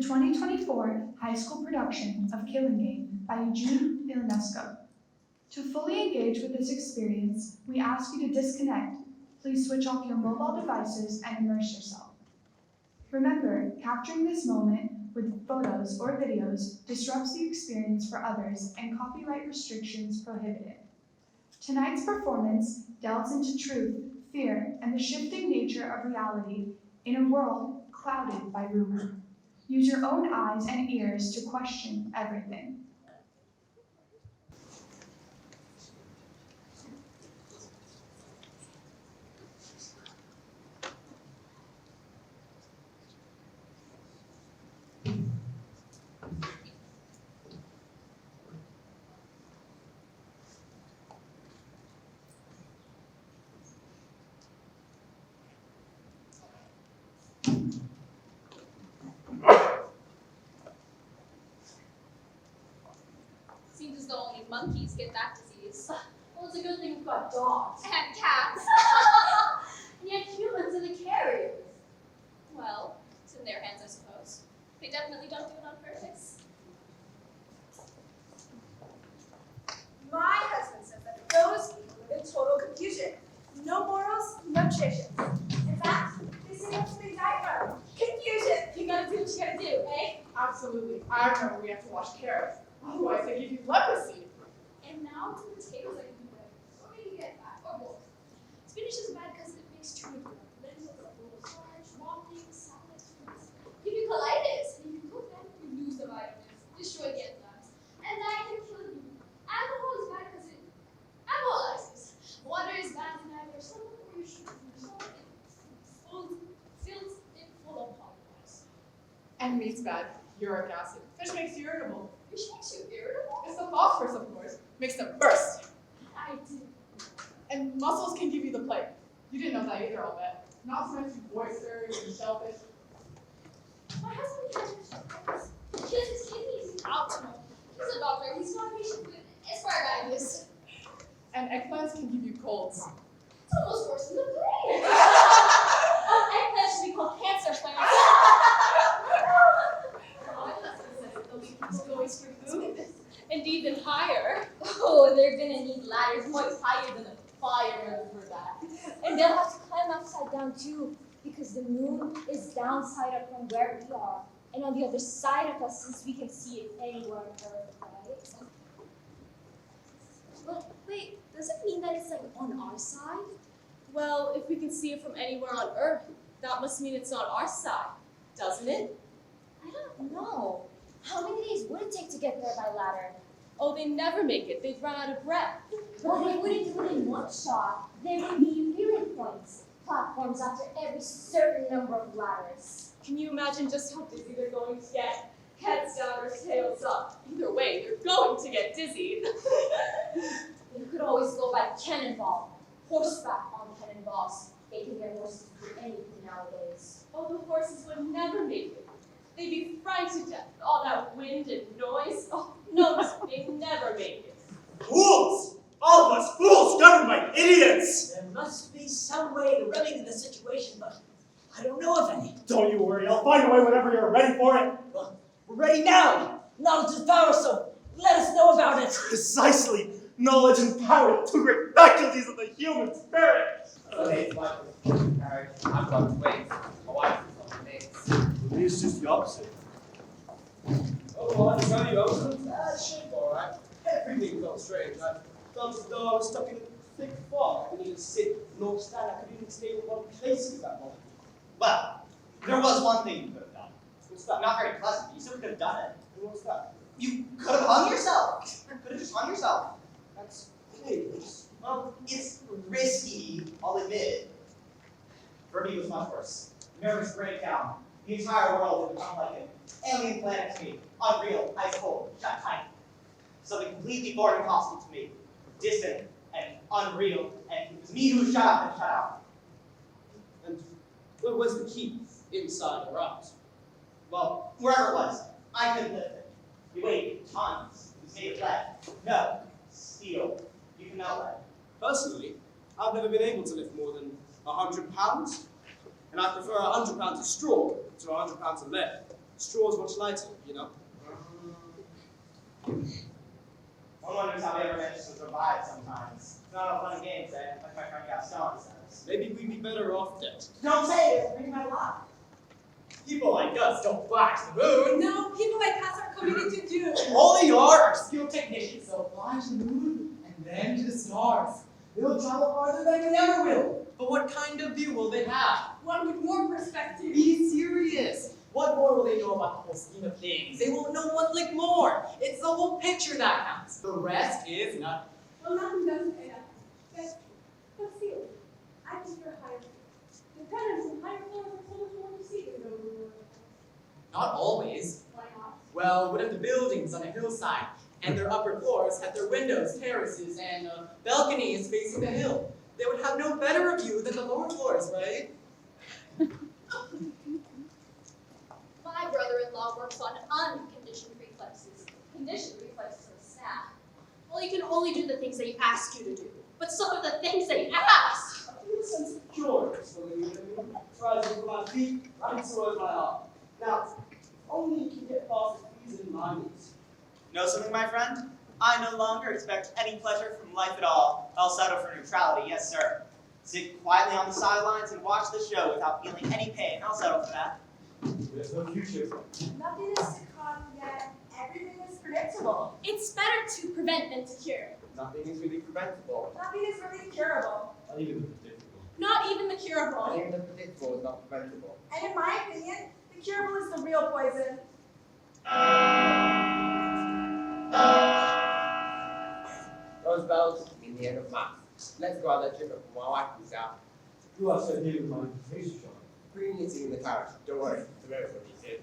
2024 high school production of Killing Game by Eugene Ionesco. To fully engage with this experience, we ask you to disconnect. Please switch off your mobile devices and immerse yourself. Remember, capturing this moment with photos or videos disrupts the experience for others and copyright restrictions prohibit it. Tonight's performance delves into truth, fear, and the shifting nature of reality in a world clouded by rumor. Use your own eyes and ears to question everything. Seems as though only monkeys get that disease. Well, it's a good thing we've got dogs. And cats. And yet humans are the carriers. Well, it's in their hands, I suppose. They definitely don't do it on purpose. My husband says that those people live in total confusion. No morals, no traditions. In fact, they say that's what they die from. Confusion. You gotta do what you gotta do, eh? Absolutely. I remember we have to wash carrots. Otherwise, they give you leprosy. And now to the potatoes I can do better. Or maybe get that, or both. Spinach is bad because it makes too much lentils, a bowl of starch, raw things, salad, fruits. Give you colitis, and you can cook them, you lose the vitamins, destroy the enzymes. And that can kill you. Alcohol is bad because it alcoholizes. Water is bad in either stomach or your sugar. Fills it full of polymers. And meat's bad. Uric acid. Fish makes you irritable. Which makes you irritable? It's the phosphorus, of course. Makes them burst. I do. And mussels can give you the plague. You didn't know that either, I'll bet. Not to mention oysters and shellfish. My husband can't finish He has his kidneys optional. He's a doctor. He's not a patient with asparagus. And eggplants can give you colds. It's almost worse than the plague. Eggplants should be called cancer plants. Going for food, and even higher. Oh, and they're gonna need ladders much higher than a fire for that. And they'll have to climb upside down too, because the moon is downside up from where we are, and on the other side of us, since we can see it anywhere on Earth, right? But wait, does it mean that it's like on our side? Well, if we can see it from anywhere on Earth, that must mean it's on our side, doesn't it? I don't know. How many days would it take to get there by ladder? Oh, they never make it. They'd run out of breath. Well, they wouldn't do it in one shot. There would be relay points, platforms after every certain number of ladders. Can you imagine just how dizzy they're going to get? Heads down or tails up. Either way, they're going to get dizzy. You could always go by cannonball, horseback on cannonballs. They can get horses to do anything nowadays. Oh, the horses would never make it. They'd be frightened to death with all that wind and noise. Oh, no, they'd never make it. Fools! All of us fools governed by idiots! There must be some way to remedy the situation, but I don't know of any. Don't you worry, I'll find a way whenever you're ready for it. Well, we're ready now. Knowledge is power, so let us know about it. Precisely. Knowledge and power, the two great faculties of the human spirit. Today's life is marriage. I'm going to wait. My wife is on the dates. It's just the opposite. Oh, I tell you, I was in bad shape, all right. Everything felt strange. I felt as though I was stuck in a thick fog. I couldn't even sit nor stand. I couldn't even stay in one place at that moment. Well, there was one thing you could have done. What's that? Not very pleasant. You still could have done it. And what's that? You could have hung yourself. You could have just hung yourself. That's hideous. Well, it's risky, I'll admit. For me, it was much worse. Nervous breakdown. The entire world would become like an alien planet to me. Unreal, ice cold, shut tight. Something completely foreign and hostile to me. Distant and unreal, and it was me who was shut up and shut out. And where was the key? Inside or out? Well, wherever it was, I couldn't lift it. It weighed tons. It was made of lead. No, steel. You can melt lead. Personally, I've never been able to lift more than 100 pounds. And I prefer 100 pounds of straw to 100 pounds of lead. Straws much lighter, you know? One wonders how we ever manage to survive sometimes. It's not all fun and games, eh? Like my friend Gaston says. Maybe we'd be better off dead. Don't say it, bring my life. People like us don't fly to the moon. No, people like us are committed to do. All they are skilled technicians. They'll fly to the moon and then to the stars. They'll travel farther than we ever will. But what kind of view will they have? One with more perspective. Be serious. What more will they know about the whole scheme of things? They won't know one lick more. It's the whole picture that counts. The rest is nothing. Well, nothing doesn't pay enough. That's true. But still, I prefer higher floors. The tenants in higher floors are so much more to see than those in lower floors. Not always. Why not? Well, what if the buildings on a hillside and their upper floors had their windows, terraces, and balconies facing the hill? They would have no better view than the lower floors, right? My brother-in-law works on unconditioned reflexes. Conditioned reflexes are sad. Well, you can only do the things they ask you to do. But some of the things they ask. I feel a sense of joy swelling within me. Rising from my feet, right towards my heart. Now, only you can get past these in my knees. Know something, my friend? I no longer expect any pleasure from life at all. I'll settle for neutrality, yes sir. Sit quietly on the sidelines and watch the show without feeling any pain. I'll settle for that. There's no future. Nothing is to come yet. Everything is predictable. It's better to prevent than to cure. Nothing is really preventable. Nothing is really curable. Not even the predictable. Not even the curable. Even the predictable is not preventable. And in my opinion, the curable is the real poison. Those bells mean the end of March. Let's go on that trip before my wife comes out. You are so near with my invitation, Sean. Bring it in the carriage. Don't worry, the very what he said.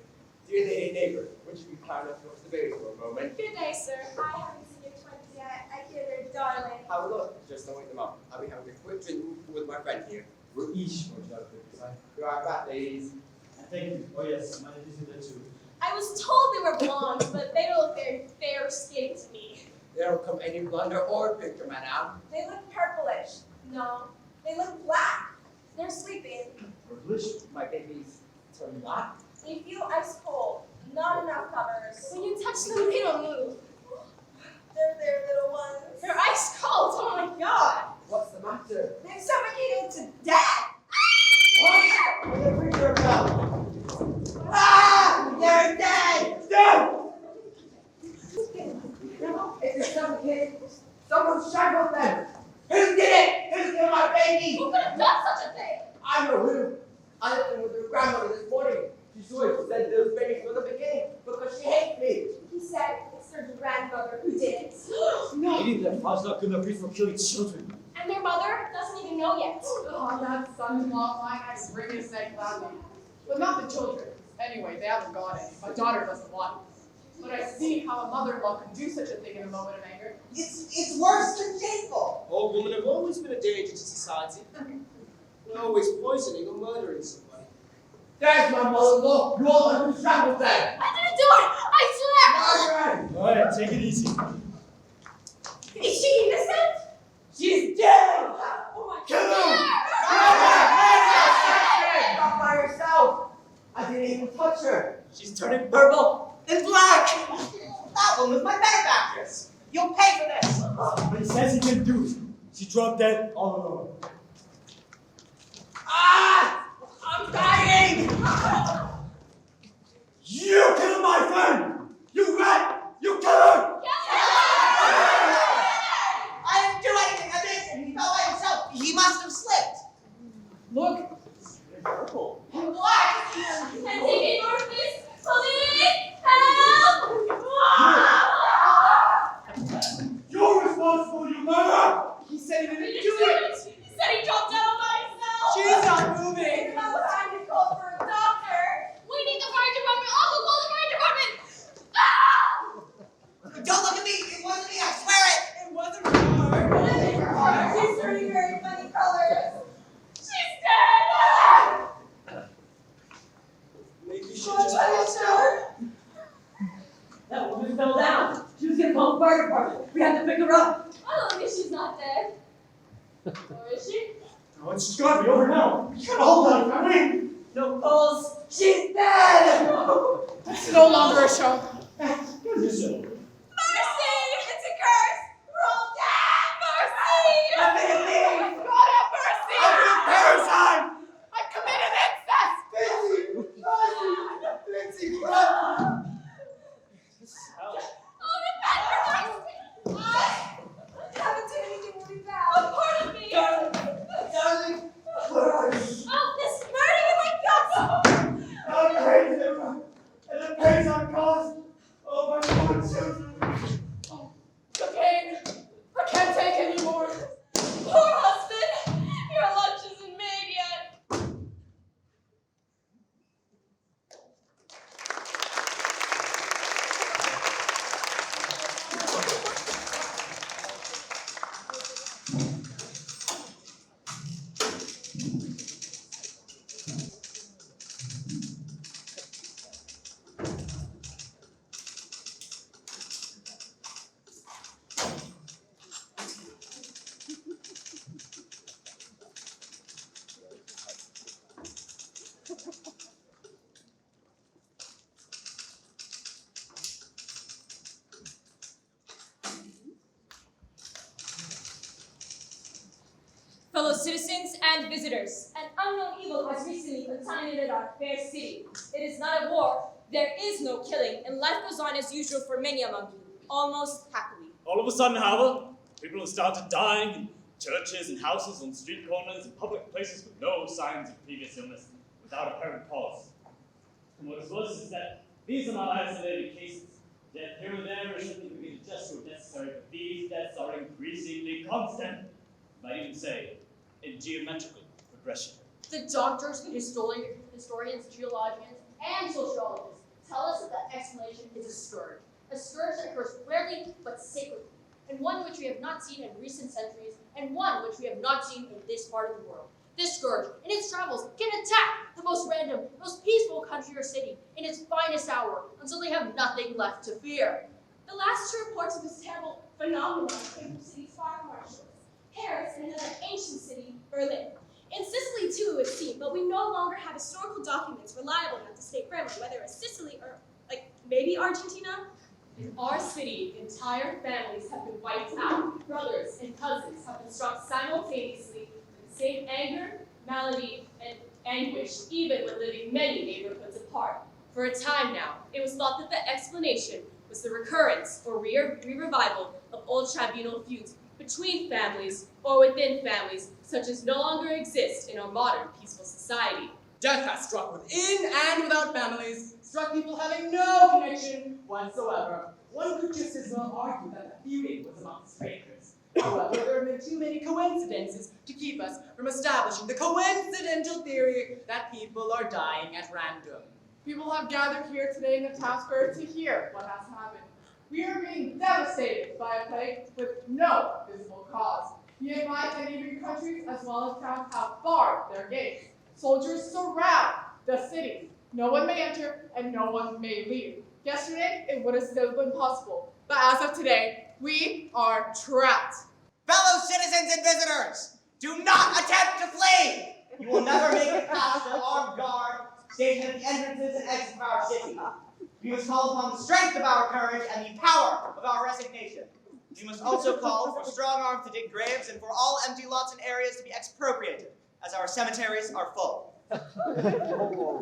Dear lady neighbor, would you be kind enough to watch the baby for a moment? Good day, sir. I haven't seen your twins yet. I hear they're darling. Have a look. Just don't wake them up. I'll be having a quick drink with my friend here. We're each going to have a good time. Be right back, ladies. Thank you. Oh yes, my ladies in there too. I was told they were blonde, but they don't look very fair-skinned to me. They don't come any blonder or picture, madame. They look purplish. No, they look black. They're sleeping. Purplish. My babies turn black. They feel ice cold. Not enough covers. When you touch them, they don't move. They're their little ones. They're ice cold. Oh my god. What's the matter? They've suffocated to death. What? What the creature about? Ah! They're dead! Dead! If they're suffocated, someone strangled them. Who did it? Who killed my baby? Who could have done such a thing? I know who. I left them with their grandmother this morning. She swore she said those babies from the beginning because she hates me. He said it's their grandmother who did it. Maybe their father's not good enough reason for killing children. And their mother doesn't even know yet. Oh, that son-in-law of mine, I bring his neck gladly. But not the children. Anyway, they haven't got any. My daughter doesn't want it. But I see how a mother-in-law can do such a thing in a moment of anger. It's worse than shameful. Old women have always been a danger to society. They're always poisoning or murdering somebody. There's my mother-in-law. You all who strangled them. I didn't do it! I swear! Alright, take it easy. Is she innocent? She's dead! Oh my Kill god! her! Not by herself. I didn't even touch her. She's turning purple and black. That woman's my benefactress. You'll pay for this. But he says he can do it. She dropped dead all alone. Ah! I'm dying! You killed my friend! You rat! You killer! I didn't do anything. I didn't. He fell by himself. He must have slipped. Look! It's purple. And black! And taking Northeast! Police! Help! You're responsible, you murderer! He said he He didn't didn't do do it. it! He said he dropped down by himself! She's not moving. It's about time to call for a doctor. We need the fire department. Also call the fire department. Ah! Don't look at me. It wasn't me. I swear it. It wasn't her. She's turning very funny colors. She's dead! Maybe she Should just I show? That woman fell down. She was gonna call the fire department. We had to pick her up. I don't think she's not dead. Or is she? Oh, it's just gotta be over now. You gotta hold on, I mean. No calls. She's dead. It's no longer a show. What's this show? Mercy! It's a curse! We're all dead! Mercy! I'm being thief! God have mercy! I'm a parasite! I've committed incest! Lindsay, run! I haven't done anything really bad. Pardon me! Darling, where are you? Oh, this burning in my guts! I'm crazy, everyone. And the pains I've caused. Oh, my poor children. The pain! I can't take any more. Poor husband! Your lunch isn't made yet. Fellow citizens and visitors, an unknown evil has recently contaminated our fair city. It is not a war, there is no killing, and life goes on as usual for many among you, almost happily. All of a sudden, however, people have started dying in churches and houses, on street corners, and public places with no signs of previous illness, without apparent cause. And what is worse is that these are not isolated cases. Death here and there is simply beginning to just prove necessary, but these deaths are increasingly constant. I might even say, in geometrical progression. The doctors, historians, geologians, and sociologists tell us that the explanation is a scourge that occurs rarely but sacredly, and one which we have not seen in recent centuries, and one which we have not seen in this part of the world. This scourge, in its travels, can attack the most random, most peaceful country or city in its finest hour until they have nothing left to fear. The last two reports of this terrible phenomenon came from cities far from our shores. Paris and another ancient city, Berlin. In Sicily too, it would seem, but we no longer have historical documents reliable enough to state firmly whether it's Sicily or, maybe Argentina. In our city, entire families have been wiped out. Brothers and cousins have been struck simultaneously with the same anger, malady, and anguish, even when living many neighborhoods apart. For a time now, it was thought that the explanation was the recurrence or re-revival of old tribunal feuds between families or within families, such as no longer exist in our modern peaceful society. Death has struck within and without families, struck people having no connection whatsoever. One could just as well argue that the feuding was among strangers. However, there have been too many coincidences to keep us from establishing the coincidental theory that people are dying at random. People have gathered here today in the town square to hear what has happened. We are being devastated by a plague with no visible cause. Be advised that even countries as well as towns have barred their gates. Soldiers surround the cities. No one may enter and no one may leave. Yesterday, it would have still been possible. But as of today, we are trapped. Fellow citizens and visitors, do not attempt to flee! You will never make it past the armed guard stationed at the entrances and exits of our city. We must call upon the strength of our courage and the power of our resignation. We must also call for strong arms to dig graves and for all empty lots and areas to be expropriated, as our cemeteries are full.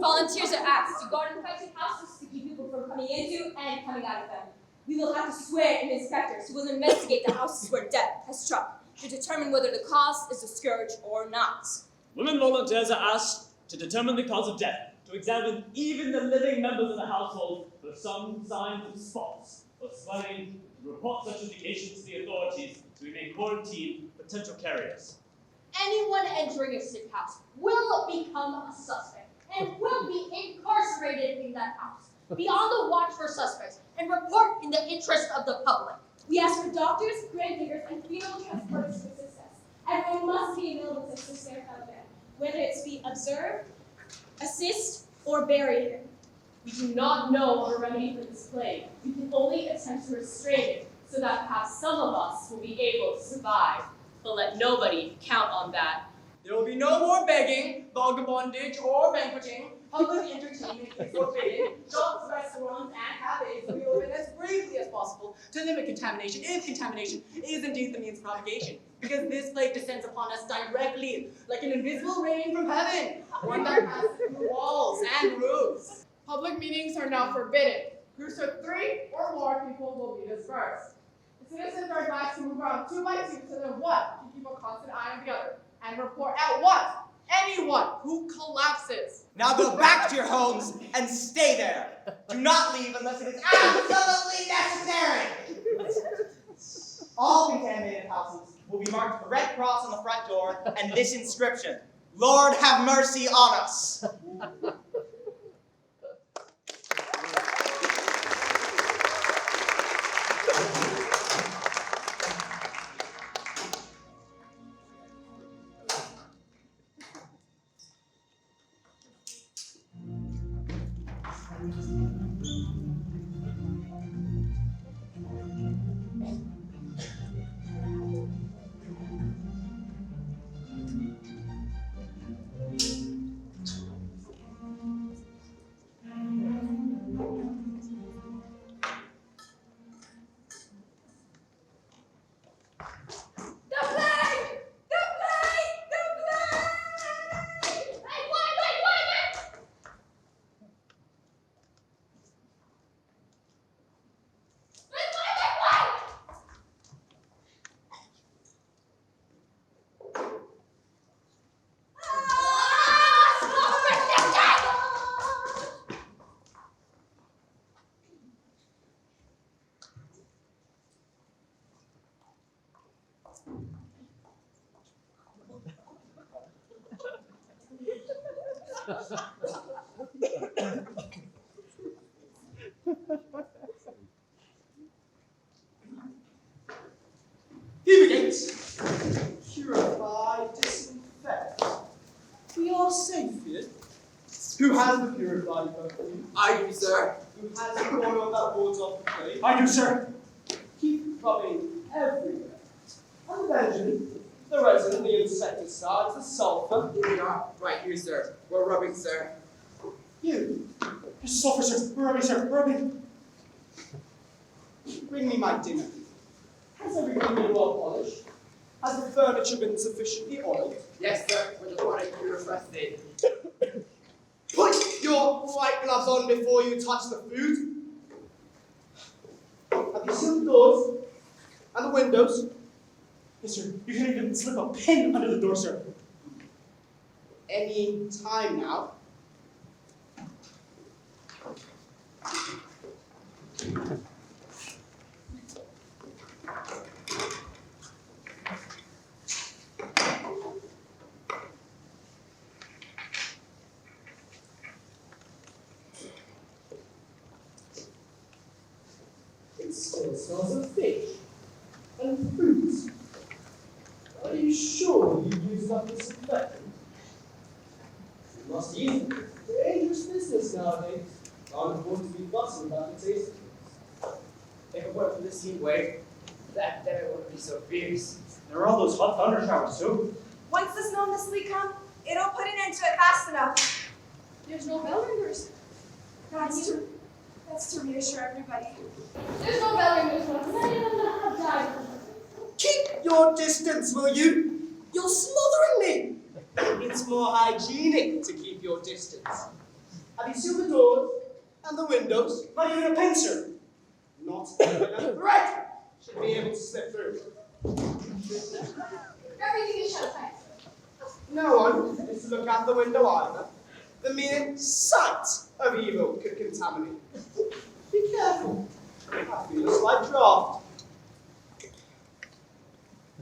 Volunteers are asked to guard infected houses to keep people from coming into and coming out of them. We will have to swear in inspectors who will investigate the houses where death has struck to determine whether the cause is a scourge or not. Women volunteers are asked to determine the cause of death, to examine even the living members of the household for some signs of spots or swelling, to report such indications to the authorities so we may quarantine potential carriers. Anyone entering a sick house will become a suspect and will be incarcerated in that house. Be on the watch for suspects and report in the interest of the public. We ask for doctors, grave diggers, and funeral transporters to assist us. Everyone must be available to assist their fellow man, whether it's be observe, assist, or bury him. We do not know of a remedy for this plague. We can only attempt to restrain it so that perhaps some of us will be able to survive. But let nobody count on that. There will be no more begging, vagabondage, or banqueting. Public entertainment is forbidden. Shops, restaurants, and cafes will be open as briefly as possible to limit contamination, if contamination is indeed the means of propagation. Because this plague descends upon us directly, like an invisible rain from heaven, one that passes through walls and roofs. Public meetings are now forbidden. Groups of 3 or more people will be dispersed. The citizens are advised to move around 2 by 2 so that 1 can keep a constant eye on the other and report at once anyone who collapses. Now go back to your homes and stay there. Do not leave unless it is absolutely necessary. All contaminated houses will be marked with a red cross on the front door and this inscription: Lord, have mercy on us. Fumigate, purify, disinfect. We are safe here. Who has the purified perfume? I do, sir. Who has the oil that wards off the plague? I do, sir. Keep rubbing everywhere. And then the resin, the insecticides, the sulfur. Here we are. Right here, sir. We're rubbing, sir. You, Mrs. Sulphur, sir. We're rubbing, sir. We're rubbing. bring me my dinner. Has everything been well polished? Has the furniture been sufficiently oiled? Yes, sir. We're the one you requested. Put your white gloves on before you touch the food. Have you sealed the doors and the windows? Yes, sir. You can even slip a pin under the door, sir. Any time now. It still smells of fish and fruits. Are you sure you used up this disinfectant? You must use it. Dangerous business nowadays. Can't afford to be fussing about the taste. If it weren't for this heat wave, that dinner wouldn't be so fierce. There are all those hot thunder showers, too. Once the snow and the sleet come, it'll put an end to it fast enough. There's no bell ringers. That's to reassure everybody. There's no bell ringers. Many of them have died. Keep your distance, will you? You're smothering me. It's more hygienic to keep your distance. Have you sealed the doors and the windows? Not even a pin, sir. Not even a thread should be able to slip through. Everything is shut tight. No one is to look out the window either. The mere sight of evil could contaminate. Be careful. I feel a slight draft.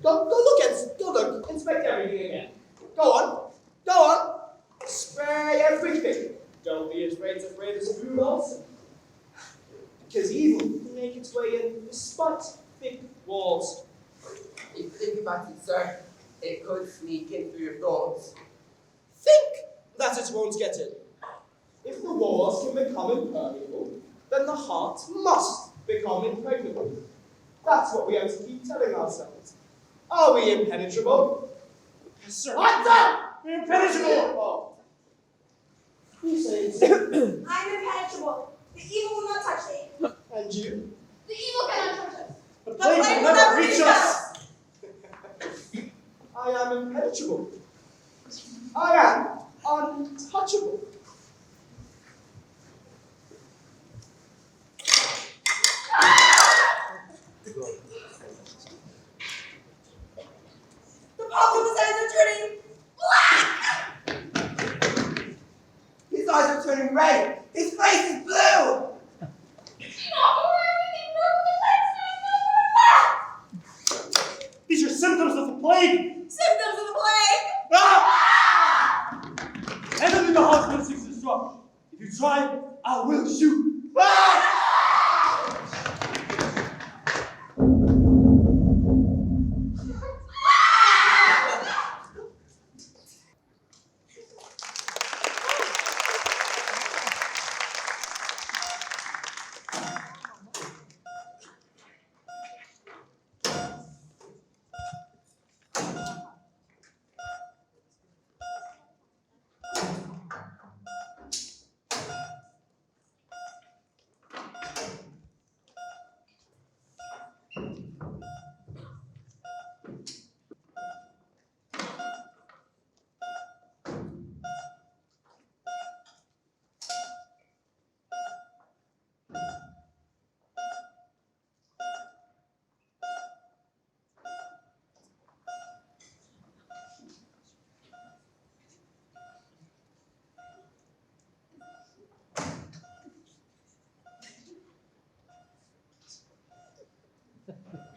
Go look, inspect everything again. Go on. Spray everything. Don't be afraid to spray the spoon also. Because evil can make its way in despite thick walls. If you think about it, sir, it could sneak in through your thoughts. Think that it won't get in. If the walls can become impermeable, then the heart must become impregnable. That's what we have to keep telling ourselves. Are we impenetrable? Sir. What's up? Impenetrable! Oh. You say it's I'm impenetrable. The evil will not touch me. and you? The evil cannot touch us. The The plague plague will never reach us! I am impenetrable. I am untouchable. The Optimus eyes are turning black! His eyes are turning red. His face is blue. These are symptoms of the plague! Symptoms of the plague! Ah! Enter the hospital 6 instruction. If you try, I will shoot. Ah!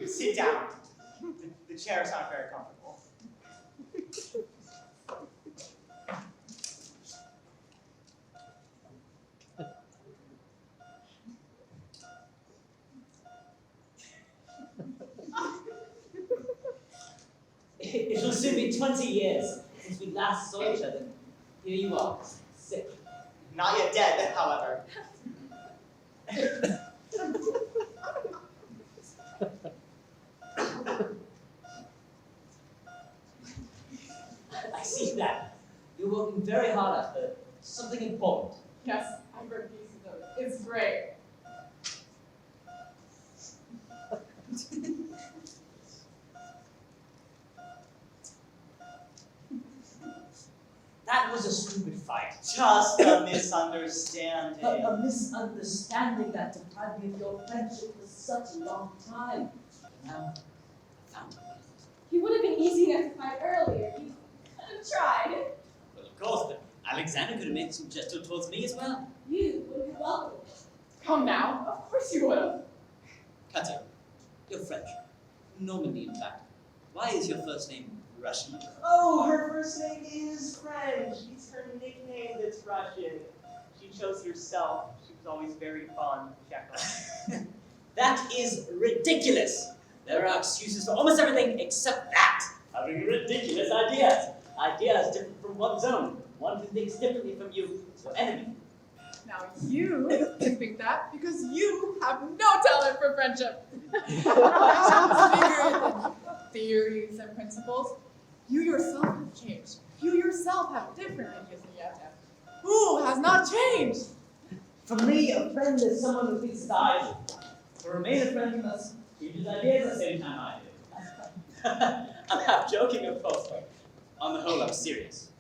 Sit down. The chairs aren't very comfortable. It will soon be 20 years since we last saw each other. Here you are, sick. Not yet dead, however. I see that. You're working very hard after something important. Yes, I've read pieces of it. It's great. That was a stupid fight. Just a misunderstanding. A misunderstanding that deprived me of your friendship for such a long time. Now, I found it. He would have been easy enough to find earlier. He could have tried. Well, of course, but Alexander could have made some gesture towards me as well. You would have been welcome. Come now, of course you would have. Katya, you're French. Normandy, in fact. Why is your first name Russian? Oh, her first name is French. It's her nickname that's Russian. She chose herself. She was always very fond of Chekhov. That is ridiculous. There are excuses for almost everything except that. Having ridiculous ideas. Ideas different from one's own. One who thinks differently from you is your enemy. Now you think that because you have no talent for friendship. Friendship is bigger than theories and principles. You yourself have changed. You yourself have different ideas than you have now. Who has not changed? For me, a friend is someone who thinks dies. To remain a friend, he must keep his ideas at the same time I do. I'm half joking, of course, but on the whole, I'm serious.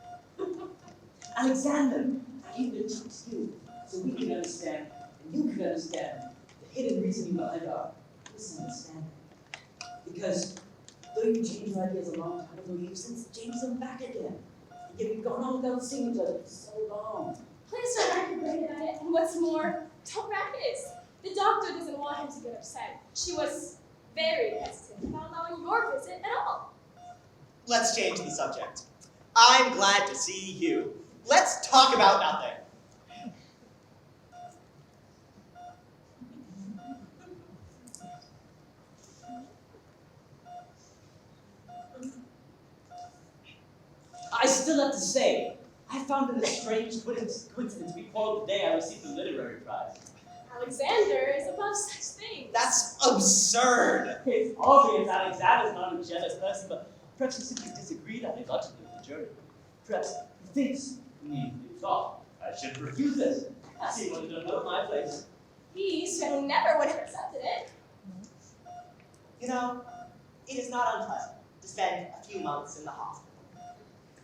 Alexander, I came to talk to you so we can understand, and you can understand, the hidden reasoning behind our misunderstanding. Because though you changed your ideas a long time ago, you've since changed them back again. And yet we've gone on without seeing each other for so long. Please don't act great about it. And what's more, don't practice. The doctor doesn't want him to get upset. She was very hesitant about allowing your visit at all. Let's change the subject. I'm glad to see you. Let's talk about nothing. I still have to say, I found it a strange coincidence before the day I received the literary prize. Alexander is above such things. That's absurd. It's obvious Alexander's not a jealous person, but Perhaps he simply disagreed ideologically with the jury. Perhaps he thinks we need to be taught. I should refuse it. As he would have done at my place. He certainly never would have accepted it. You know, it is not unpleasant to spend a few months in the hospital.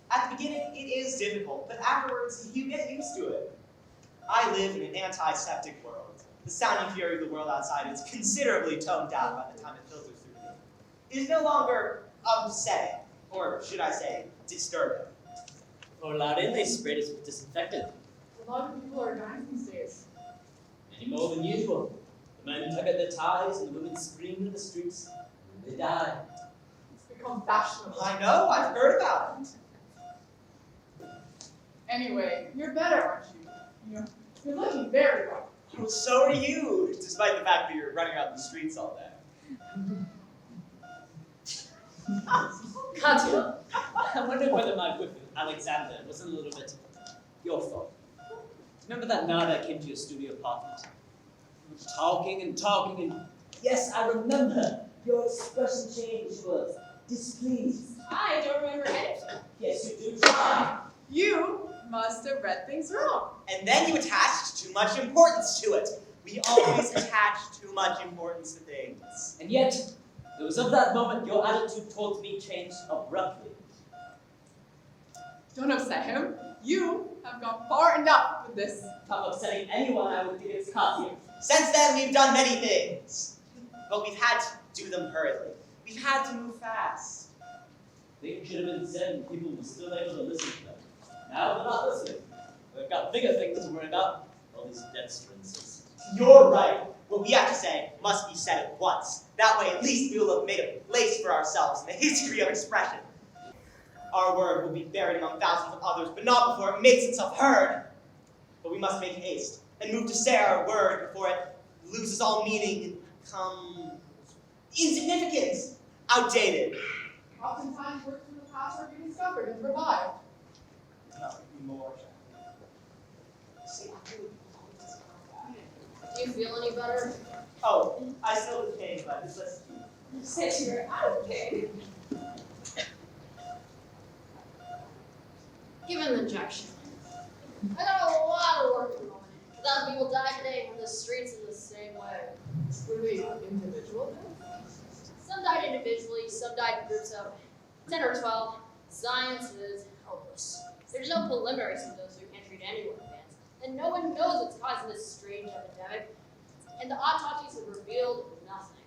At the beginning, it is difficult, but afterwards, you get used to it. I live in an antiseptic world. The sound and fury of the world outside is considerably toned down by the time it filters through me. It is no longer upsetting, or should I say, disturbing. Or allowed in, they sprayed us with disinfectant. A lot of people are dying these days. Any more than usual. The men tug at their ties and the women scream in the streets. And they die. It's become fashionable. I know, I've heard about it. Anyway, you're better, aren't you? You're looking very well. Well, so are you, despite the fact that you're running around the streets all day. Katya, I wonder whether my whip with Alexander was a little bit your fault. Remember that night I came to your studio apartment? We were talking and talking and yes, I remember. Your expression changed was displeased. I don't remember anything. Yes, you do try. You must have read things wrong. And then you attached too much importance to it. We always attach too much importance to things. And yet, it was of that moment your attitude towards me changed abruptly. Don't upset him. You have gone far enough with this. If I'm upsetting anyone, I would think it's Katya. Since then, we've done many things. But we've had to do them hurriedly. We've had to move fast. Things should have been said and people were still able to listen to them. Now they're not listening. They've got bigger things to worry about. All these death sentences. You're right. What we have to say must be said at once. That way, at least we will have made a place for ourselves in the history of expression. Our word will be buried among thousands of others, but not before it makes itself heard. But we must make haste and move to say our word before it loses all meaning and becomes insignificant, outdated. Oftentimes, works from the past are rediscovered and revived. Not more. See, Do you feel any better? oh, I still have pain, but just listen. You said you were out of pain. Give him an injection. I got a lot of work at the moment. 1,000 people died today from the streets in the same way. Were they individual? Some died individually, some died in groups of 10 or 12. Science is helpless. There's no preliminary symptoms, so you can't treat anyone in advance. And no one knows what's causing this strange epidemic. And the autopsies have revealed nothing.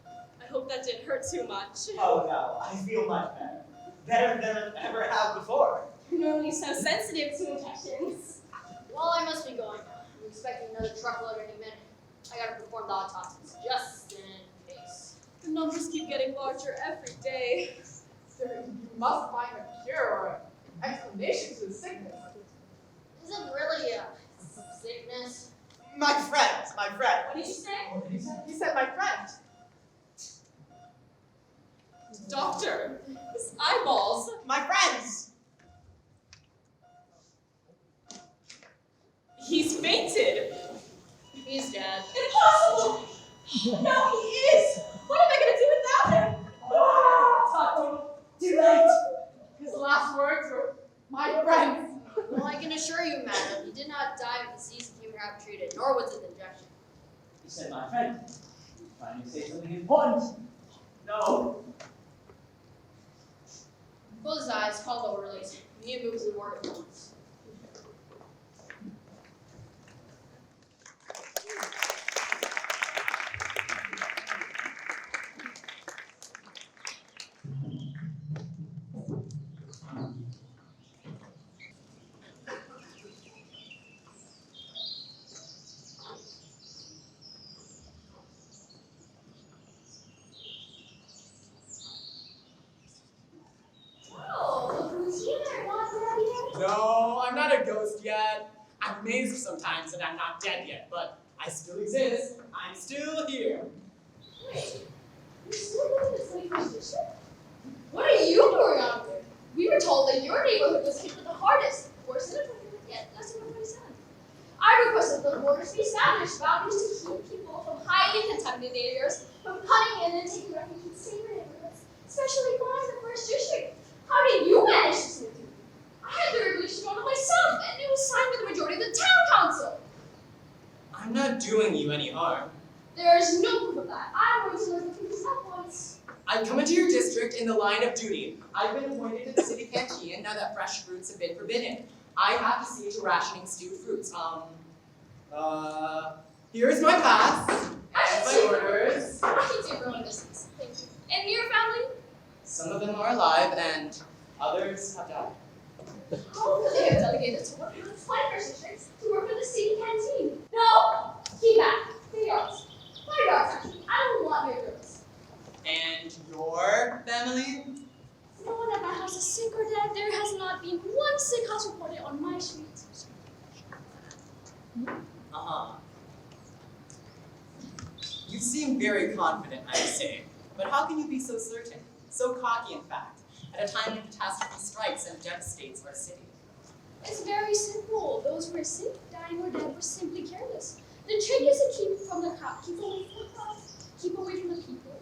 I hope that didn't hurt too much. Oh no, I feel much better. Better than I've ever have before. You're normally so sensitive to injections. Well, I must be going now. I'm expecting another truckload any minute. I gotta perform the autopsies, just in case. The numbers keep getting larger every day. Sir, you must find a cure or an explanation to the sickness. Is it really a sickness? My friend, my friend. What did you say? What did he say? He said, my friend. Doctor, his eyeballs. My friends! He's fainted. He's dead. Impossible. No, he is. What am I going to do without him? Too late! His last words were, my friends. Well, I can assure you, madam, he did not die of disease he came here untreated, nor was it injection. He said, my friend. He's trying to say something important. No. Close his eyes, call the orderlies. We need to move to the ward at once. Oh, look who's here. Not dead yet. No, I'm not a ghost yet. I'm amazed sometimes that I'm not dead yet, but I still exist. I'm still here. Wait, you're still going to the 21st district? What are you doing out there? We were told that your neighborhood was hit with the hardest, worse than a yet less than 27. I requested that the borders be established, boundaries to keep people from hiding contaminated areas, from cutting in and taking refuge in safer neighborhoods. especially mine, the first district. How did you manage to slip through? I had the resolution on it myself, and it was signed by the majority of the town council. I'm not doing you any harm. There's no proof of that. I'm going to look through this up once. I've come into your district in the line of duty. I've been appointed to the city canteen now that fresh fruits have been forbidden. I have to see to rationing stewed fruits. Here's my pass. And my orders. I can do everyone this. Thank you. And your family? Some of them are alive and others have died. How could they have delegated to work for the 21st district to work for the city canteen? No! Keep back. 3 yards. 5 yards, actually. I don't want your girls. And your family? No one at my house is sick or dead. There has not been one sick house reported on my street. Uh-huh. You seem very confident, I would say. But how can you be so certain? So cocky, in fact, at a time when catastrophe strikes and devastates our city. It's very simple. Those who are sick, dying, or dead were simply careless. The trick is to keep from the crowd, keep away from the crowd, keep away from the people.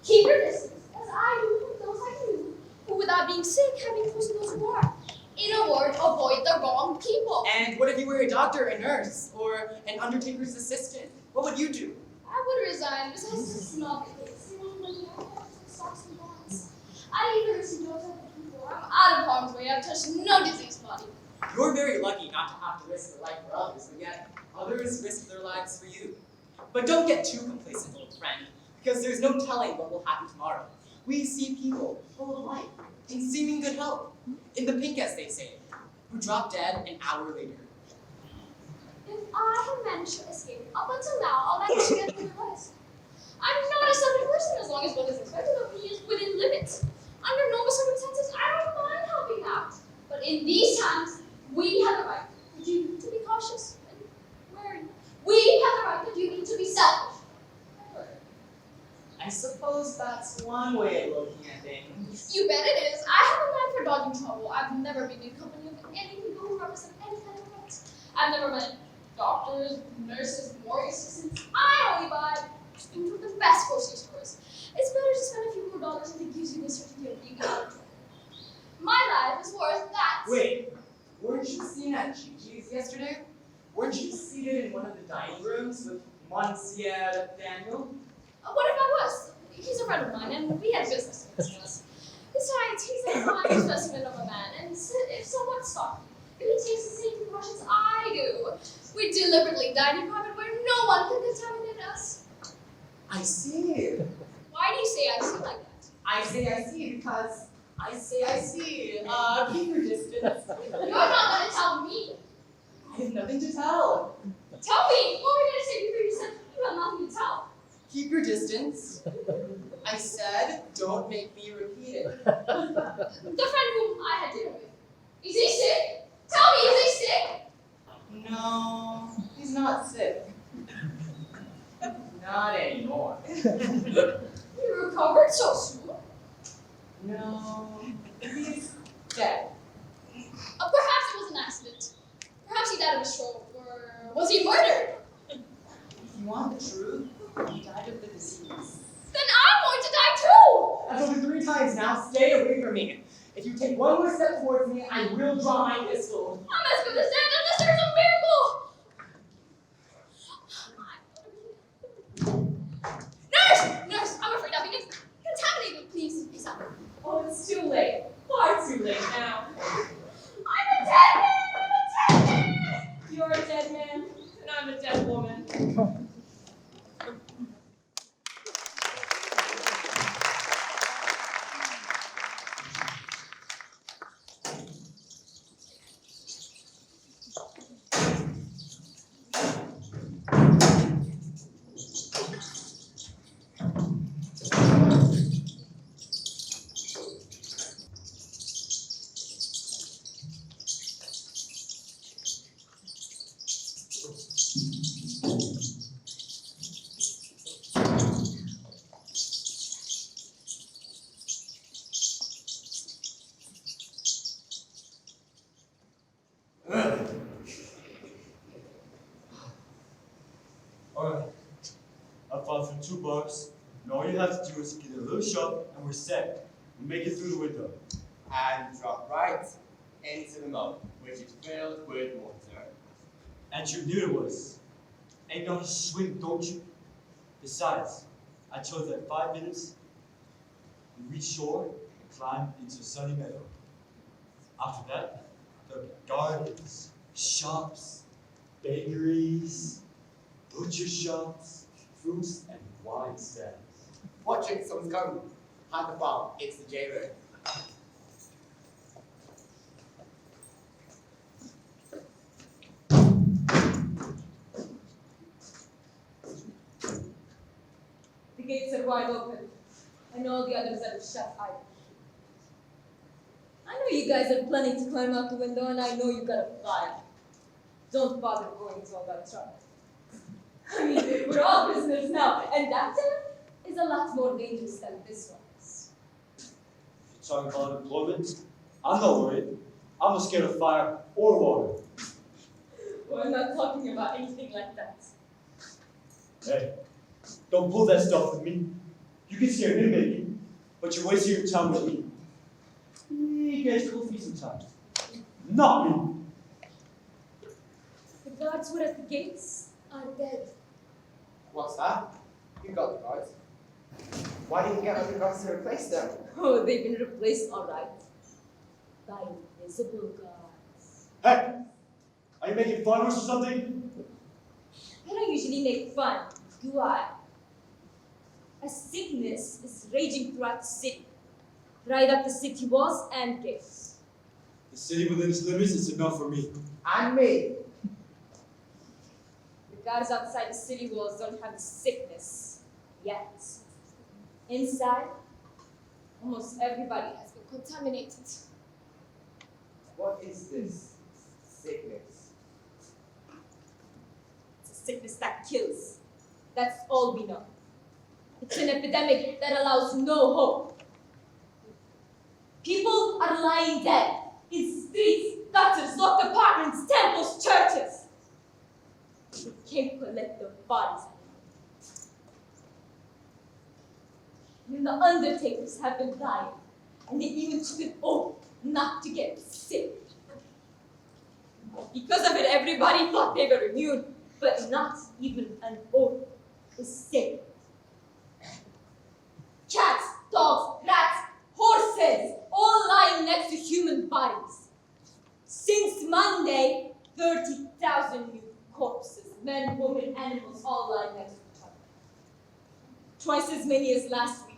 Keep your distance, as I do with those I knew, who without being sick have been close to those who are. In a word, avoid the wrong people. And what if you were a doctor, a nurse, or an undertaker's assistant? What would you do? I would resign, besides this is not the case. Money, I have stocks and bonds. I even receive jobs at the people. I'm out of harm's way. I've touched no diseased body. You're very lucky not to have to risk your life for others, but yet others risk their lives for you. But don't get too complacent, old friend, because there's no telling what will happen tomorrow. We see people full of life, in seeming good health, in the pink as they say, who drop dead an hour later. If I have managed to escape up until now, I'll manage to get through the rest. I'm not a selfish person as long as what is expected of me is within limits. Under normal circumstances, I don't mind helping out. But in these times, we have the right, the duty to be cautious and wary. We have the right, the duty to be selfish. I suppose that's one way of looking at things. You bet it is. I have a knife for dodging trouble. I've never been in company of any people who represent any kind of rights. I've never met doctors, nurses, morgue assistants. I only buy into the best grocery stores. It's better to spend a few more dollars if it gives you the certainty of being out of trouble. My life is worth that. Wait, weren't you seen at Gigi's yesterday? Weren't you seated in one of the dining rooms with Monsieur Daniel? What if I was? He's a friend of mine, and we had business to discuss. Besides, he's a fine specimen of a man, and if somewhat stocky. He takes the same precautions I do. We deliberately dine in private where no one can contaminate us. I see. Why do you say I see like that? I see because I see. Keep your distance. You're not going to tell me. I have nothing to tell. Tell me! What were you going to say before you said you have nothing to tell? Keep your distance. I said, don't make me repeat it. The friend whom I had dinner with. Is he sick? Tell me, is he sick? No, he's not sick. Not anymore. You recovered so soon? No, he's dead. Perhaps it was an accident. Perhaps he died of a stroke, or was he murdered? If you want the truth, he died of the disease. Then I'm going to die too! I've told you 3 times now, stay away from me. If you take one more step towards me, I will draw my pistol. I'm as good as dead unless there's a miracle! Nurse! Nurse, I'm afraid I've been contaminated. Please, peace out. Oh, it's too late. Far too late now. I'm a dead man! I'm a dead man! You're a dead man, and I'm a dead woman. Alright. I fought through 2 books, no And all you have to do is give it a little shove, and we're set. We make it through the window. And drop right into the moat, which is filled with water. And you knew it was. Ain't gonna swim, don't you? Besides, I told you that 5 minutes, we reach shore and climb into a sunny meadow. After that, there will be gardens, shops, bakeries, butcher shops, fruits, and wine stands. Watching someone's coming. Hide the ball. It's the jailer. The gates are wide open, and all the others are shut either. I know you guys are planning to climb out the window, and I know you got a fire. Don't bother going to all that trouble. I mean, we're all prisoners now, and that is a lot more dangerous than this one is. If you're talking about employment, I'm not worried. I'm not scared of fire or water. We're not talking about anything like that. Hey, don't pull that stuff with me. You can scare him maybe, but you're wasting your time with me. You guys cool feet sometimes. Not me. The guards were at the gates are dead. What's that? You got the guards. Why didn't you get other guards to replace them? Oh, they've been replaced all right by invisible guards. Hey, are you making fun of us or something? I don't usually make fun, do I? A sickness is raging throughout the city, right up the city walls and gates. The city within its limits is enough for me. And me. The guards outside the city walls don't have the sickness yet. Inside, almost everybody has been contaminated. What is this sickness? It's a sickness that kills. That's all we know. It's an epidemic that allows no hope. People are lying dead in streets, gutters, locked apartments, temples, churches. We can't collect their bodies anymore. And the undertakers have been dying, and they even took an oath not to get sick. Because of it, everybody thought they were immune, but not even an oath is safe. Cats, dogs, rats, horses, all lying next to human bodies. Since Monday, 30,000 new corpses, men, women, animals, all lying next to each other. Twice as many as last week.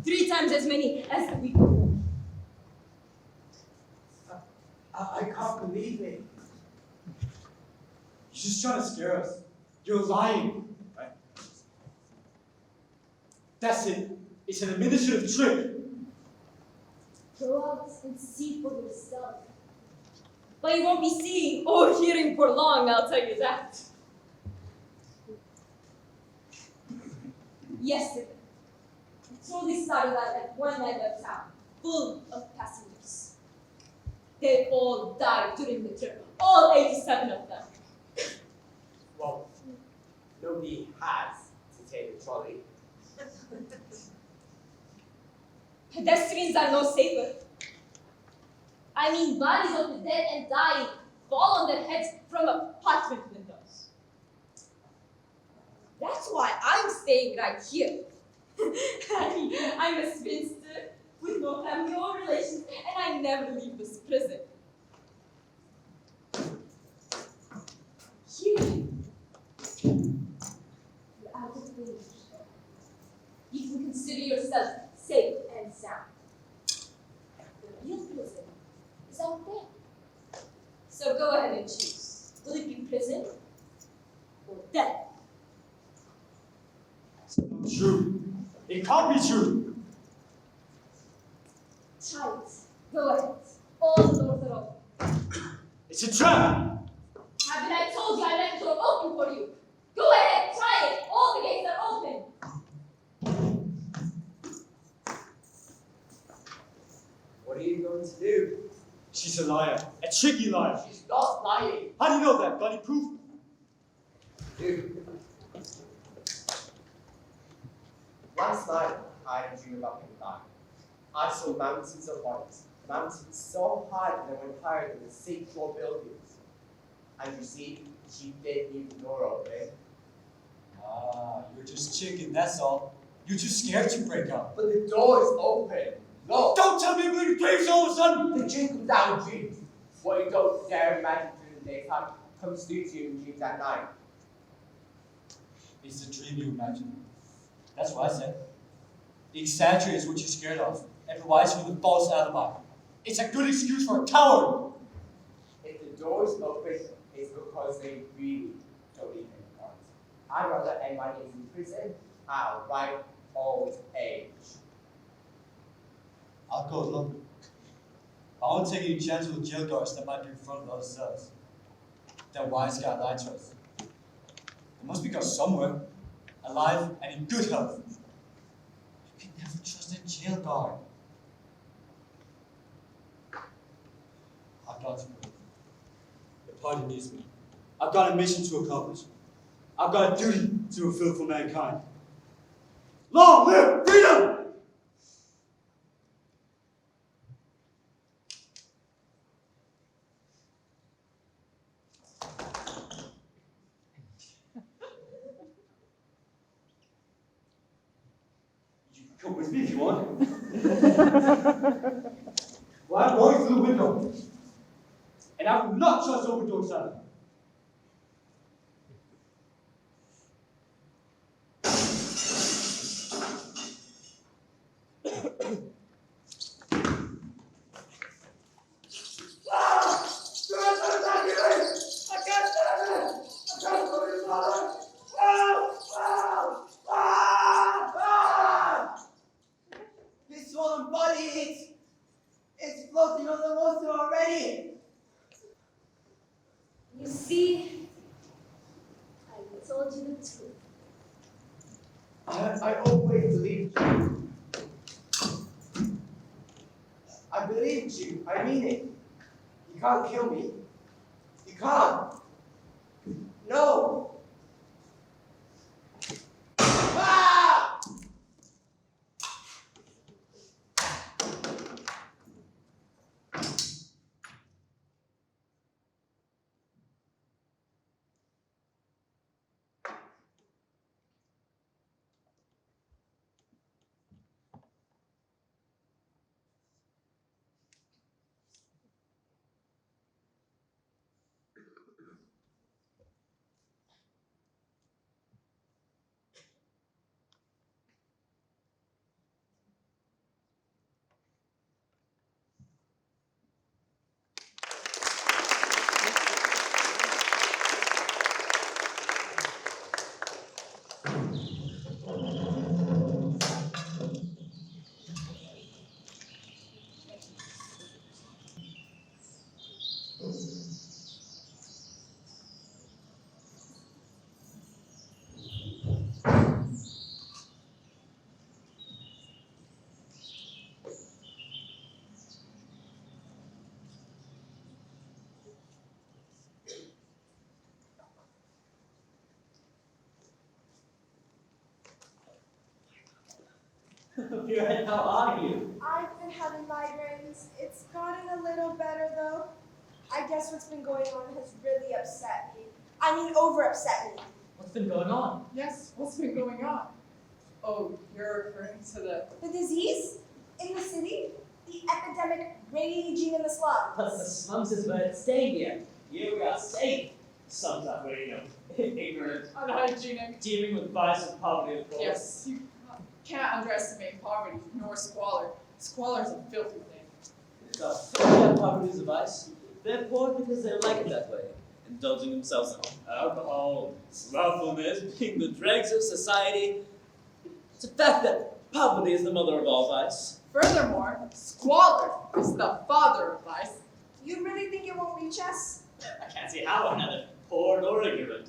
3 times as many as the week before. I can't believe it. You're just trying to scare us. You're lying, right? That's it. It's an administrative trick. Go out and see for yourself. But you won't be seeing or hearing for long, I'll tell you that. Yesterday, the trolley started out at one end of town, full of passengers. They all died during the trip, all 87 of them. Well, nobody has to take the trolley. Pedestrians are no safer. I mean, bodies of the dead and dying fall on their heads from apartment windows. That's why I'm staying right here. I mean, I'm a spinster with no family or relations, and I never leave this prison. Here, you're out of danger. You can consider yourself safe and sound. The real prison is out there. So go ahead and choose. Will it be prison or death? It's not true. It can't be true. Try it. Go ahead. All the doors are open. It's a trap. Haven't I told you I left the door open for you? Go ahead, try it. All the gates are open. What are you going to do? She's a liar. A tricky liar. She's not lying. How do you know that? Got any proof? Dude. Last night, I had a dream about people dying. I saw mountains of bodies, mountains so high that they went higher than the seafloor buildings. And you see, she didn't leave the door open. Ah, you're just chicken, that's all. You're too scared to break up. But the door is open. Look! Don't tell me I'm going to dreams all of a sudden! The dream comes out in dreams. What you don't dare imagine during the daytime comes through to you in dreams at night. It's the dream you imagine. That's what I said. The exaggerate is what you're scared of, and provides you with a false alibi. It's a good excuse for a coward! If the door is open, it's because they really don't need any cards. I'd rather end my days in prison at a ripe old age. I'll go alone. I won't take any chances with jail guards that might be in front of the other cells. That wise guy lied to us. They must be gone somewhere, alive and in good health. You can never trust a jail guard. I've got to move. The party needs me. I've got a mission to accomplish. I've got a duty to fulfill for mankind. Long live freedom! Come with me if you want. Well, I'm going through the window. And I will not trust open door silence. This swollen body, it's floating on the water already. You see, I told you the truth. I always believed you. I believed you. I mean it. You can't kill me. You can't. No. Ah! Pierre, how are you? I've been having migraines. It's gotten a little better though. I guess what's been going on has really upset me. I mean, over upset me. What's been going on? Yes, what's been going on? Oh, you're referring to The disease in the city, the epidemic raging in the slums. Plus, the slums is where it's staying here. Here we are safe. Sums up very, ignorant, unhygienic. dealing with vice and poverty, of course. Yes, you can't underestimate poverty nor squalor. Squalor is a filthy thing. So, yeah, poverty is a vice. They're poor because they like it that way, indulging themselves in alcohol, slothfulness, being the dregs of society. It's a fact that poverty is the mother of all vice. Furthermore, squalor is the father of vice. You really think it won't reach us? I can't see how I'm neither poor nor ignorant.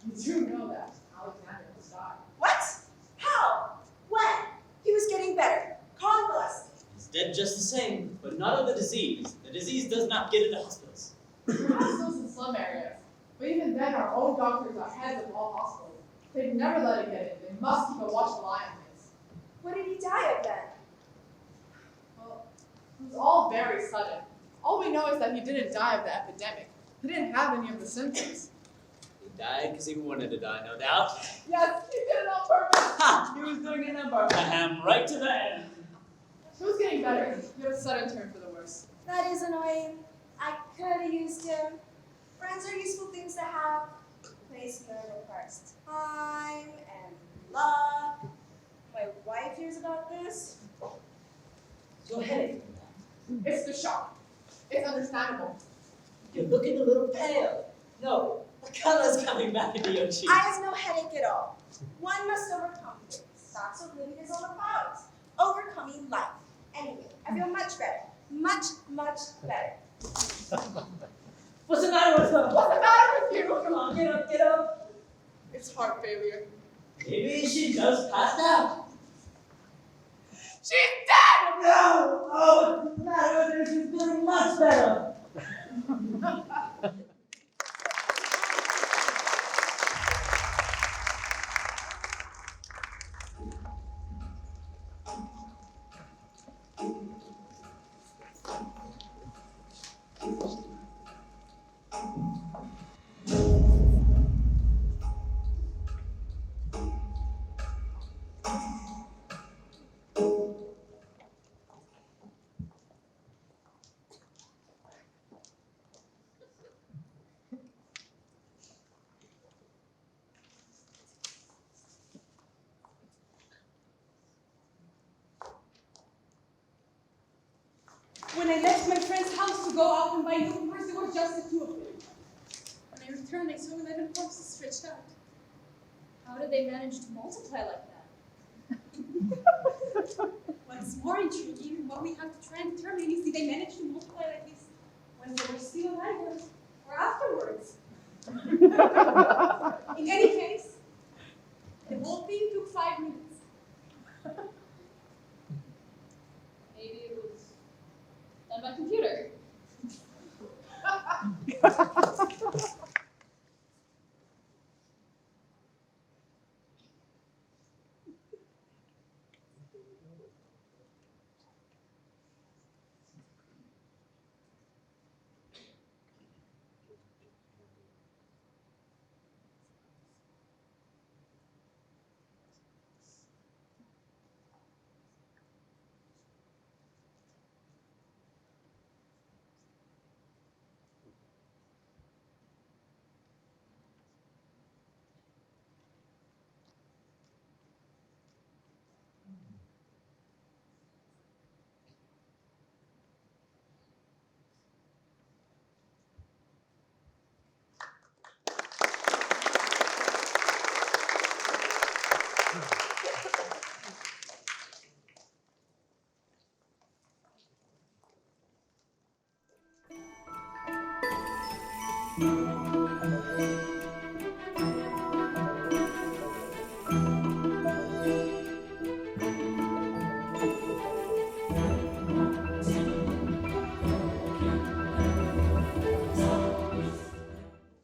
You do know that Alexander has died. What? How? When? He was getting better. Convalescing. He's dead just the same, but not of the disease. The disease does not get into hospitals. Perhaps those in slum areas. But even then, our own doctors are heads of all hospitals. They'd never let it get in. They must keep a watchful eye on this. What did he die of then? Well, it was all very sudden. All we know is that he didn't die of the epidemic. He didn't have any of the symptoms. He died because he wanted to die, no doubt. Yes, he did it on purpose. Ha! He was doing it on purpose. Ahem, right to the end. He was getting better. He had a sudden turn for the worse. That is annoying. I could have used him. Friends are useful things to have. Place me on requires time and luck. My wife hears about this. So headache. It's the shock. It's understandable. You're looking a little pale. No, the color's coming back into your cheeks. I have no headache at all. One must overcome things. That's what living is all about. Overcoming life. Anyway, I feel much better. Much, much better. What's the matter with her? What's the matter with you? Come on, get up, get up. It's heart failure. Maybe she just passed out. She's dead! No! Oh, what's the matter with her? She's feeling much better. When I left my friend's house to go out and buy newspapers, there were just the two of them. When I returned, I saw 11 corpses stretched out. How did they manage to multiply like that? What's more intriguing, and what we have to try and determine, is did they manage to multiply like this when they were still alive or afterwards? In any case, the whole thing took 5 minutes. Maybe it was done by computer.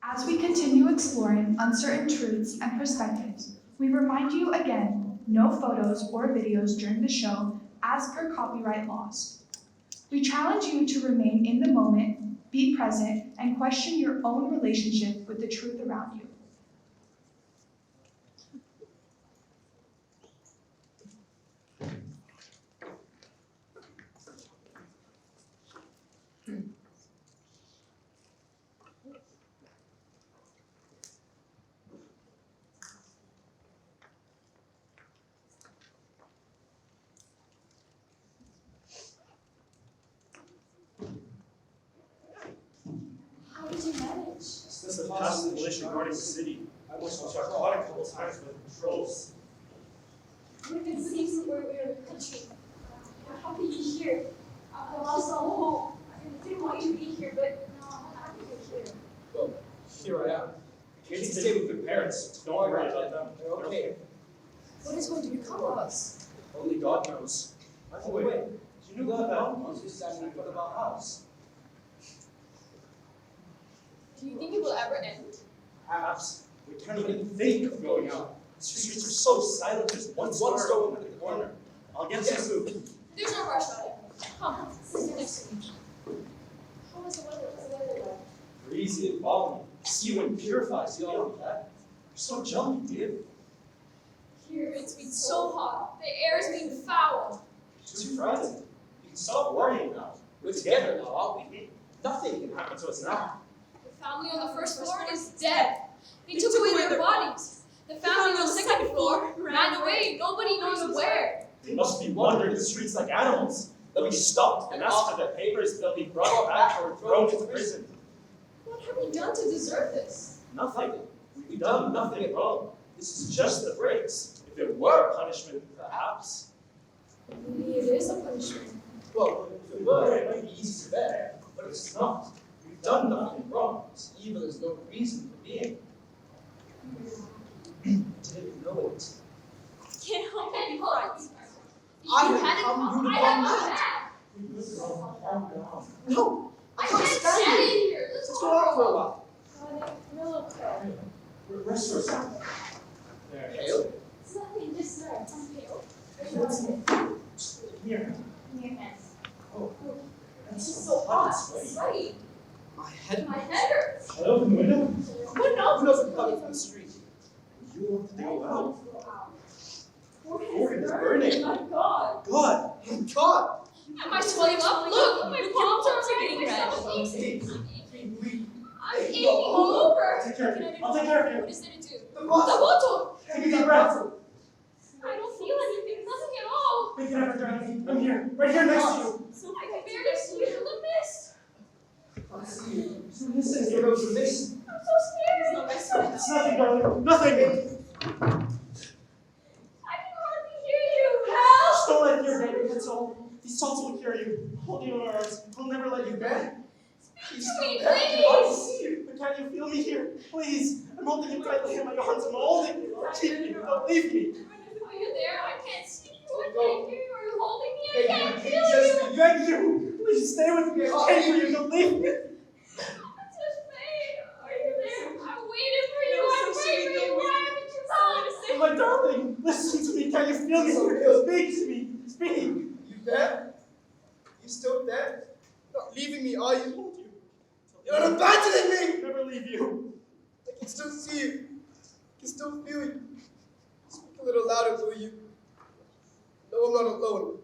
As we continue exploring uncertain truths and perspectives, we remind you again, no photos or videos during the show as per copyright laws. We challenge you to remain in the moment, be present, and question your own relationship with the truth around you. How did you manage? This is the past militia guarding the city. I was caught a couple times by the patrols. We've been seeing where we're in the country. How can you hear? I lost all hope. I didn't want you to be here, but no, I'm happy you're here. Well, here I am. Kids can stay with their parents. Don't worry about them. They're okay. What is going to become of us? Only God knows. By the way, do you know that mountain is just standing in front of our house? Do you think it will ever end? Perhaps. We can't even think of going out. The streets are so silent. There's one store open at the corner. I'll get some food. There's no rush, buddy. Come, sit next to me. How was the weather? What's the weather like? Breezy and balmy. See you and purifies you all of that. You're so jumpy, dear. Here it's been so hot. The air's been foul. You're too frightened. You can stop worrying now. We're together now, aren't we? Nothing can happen to us now. The family on the first floor is dead. They took away their bodies. The family on the second floor ran away. Nobody knows where. They must be wandering the streets like animals. They'll be stopped and asked for their papers. They'll be brought back or thrown into prison. What have we done to deserve this? Nothing. We've done nothing at all. This is just the breaks. If it were punishment, perhaps. Maybe it is a punishment. Well, if it were, it might be easy to bear. But it's not. We've done nothing wrong. This evil is no reason for being. Didn't know it. Can't help but be frightened. I You would had it come wrong. you I all have night. a bag. Calm down. No! I can't can't stand stand it. in here. Let's Let's go go out out for a while. I'm a little cold. Rest for a second. There. Pale? It's nothing, just nerves. I'm pale. What's it? Here. Your hands. Oh. It's just so hot. It's right. My head. My head hurts. Shall I open the window? Who knows? Who knows coming from the street? You want to go out? Forehead is burning. Oh my God. God! God! Am I swelling up? Look, my palms are getting red. red. I'm aching. We. I'm aching all over. Take care of you. I'll take care of you. What is there to do? The The bottle. bottle. Take a deep breath. I don't feel anything. Nothing at all. Make an effort, darling. I'm here. Right here next to you. I can barely see you in the mist. I see you. Listen, you're going to miss. I'm so scared. It's nothing, darling. Nothing. I can hardly hear you. Help! Just don't let fear get you, that's all. These salts will cure you. Hold you in our arms. We'll never let you bend. Speak to me, I can please. see you, but can't you feel me here? Please. I'm holding you tightly in my arms. I'm holding you. Keep me. Don't leave me. Are you there? I can't see you. I can't hear you. Are you holding me? I can't feel Just you. beg you. Please stay with me. I beg you. Don't leave me. Just wait. Are you there? I waited for you. I waited for you. Why haven't you come? My darling, listen to me. Can you feel me? Speak to me. Speak. You there? You still there? Not leaving me, are you? You're not abandoning me! I'll never leave you. I can still see you. I can still feel you. Speak a little louder, will you? No, I'm not alone.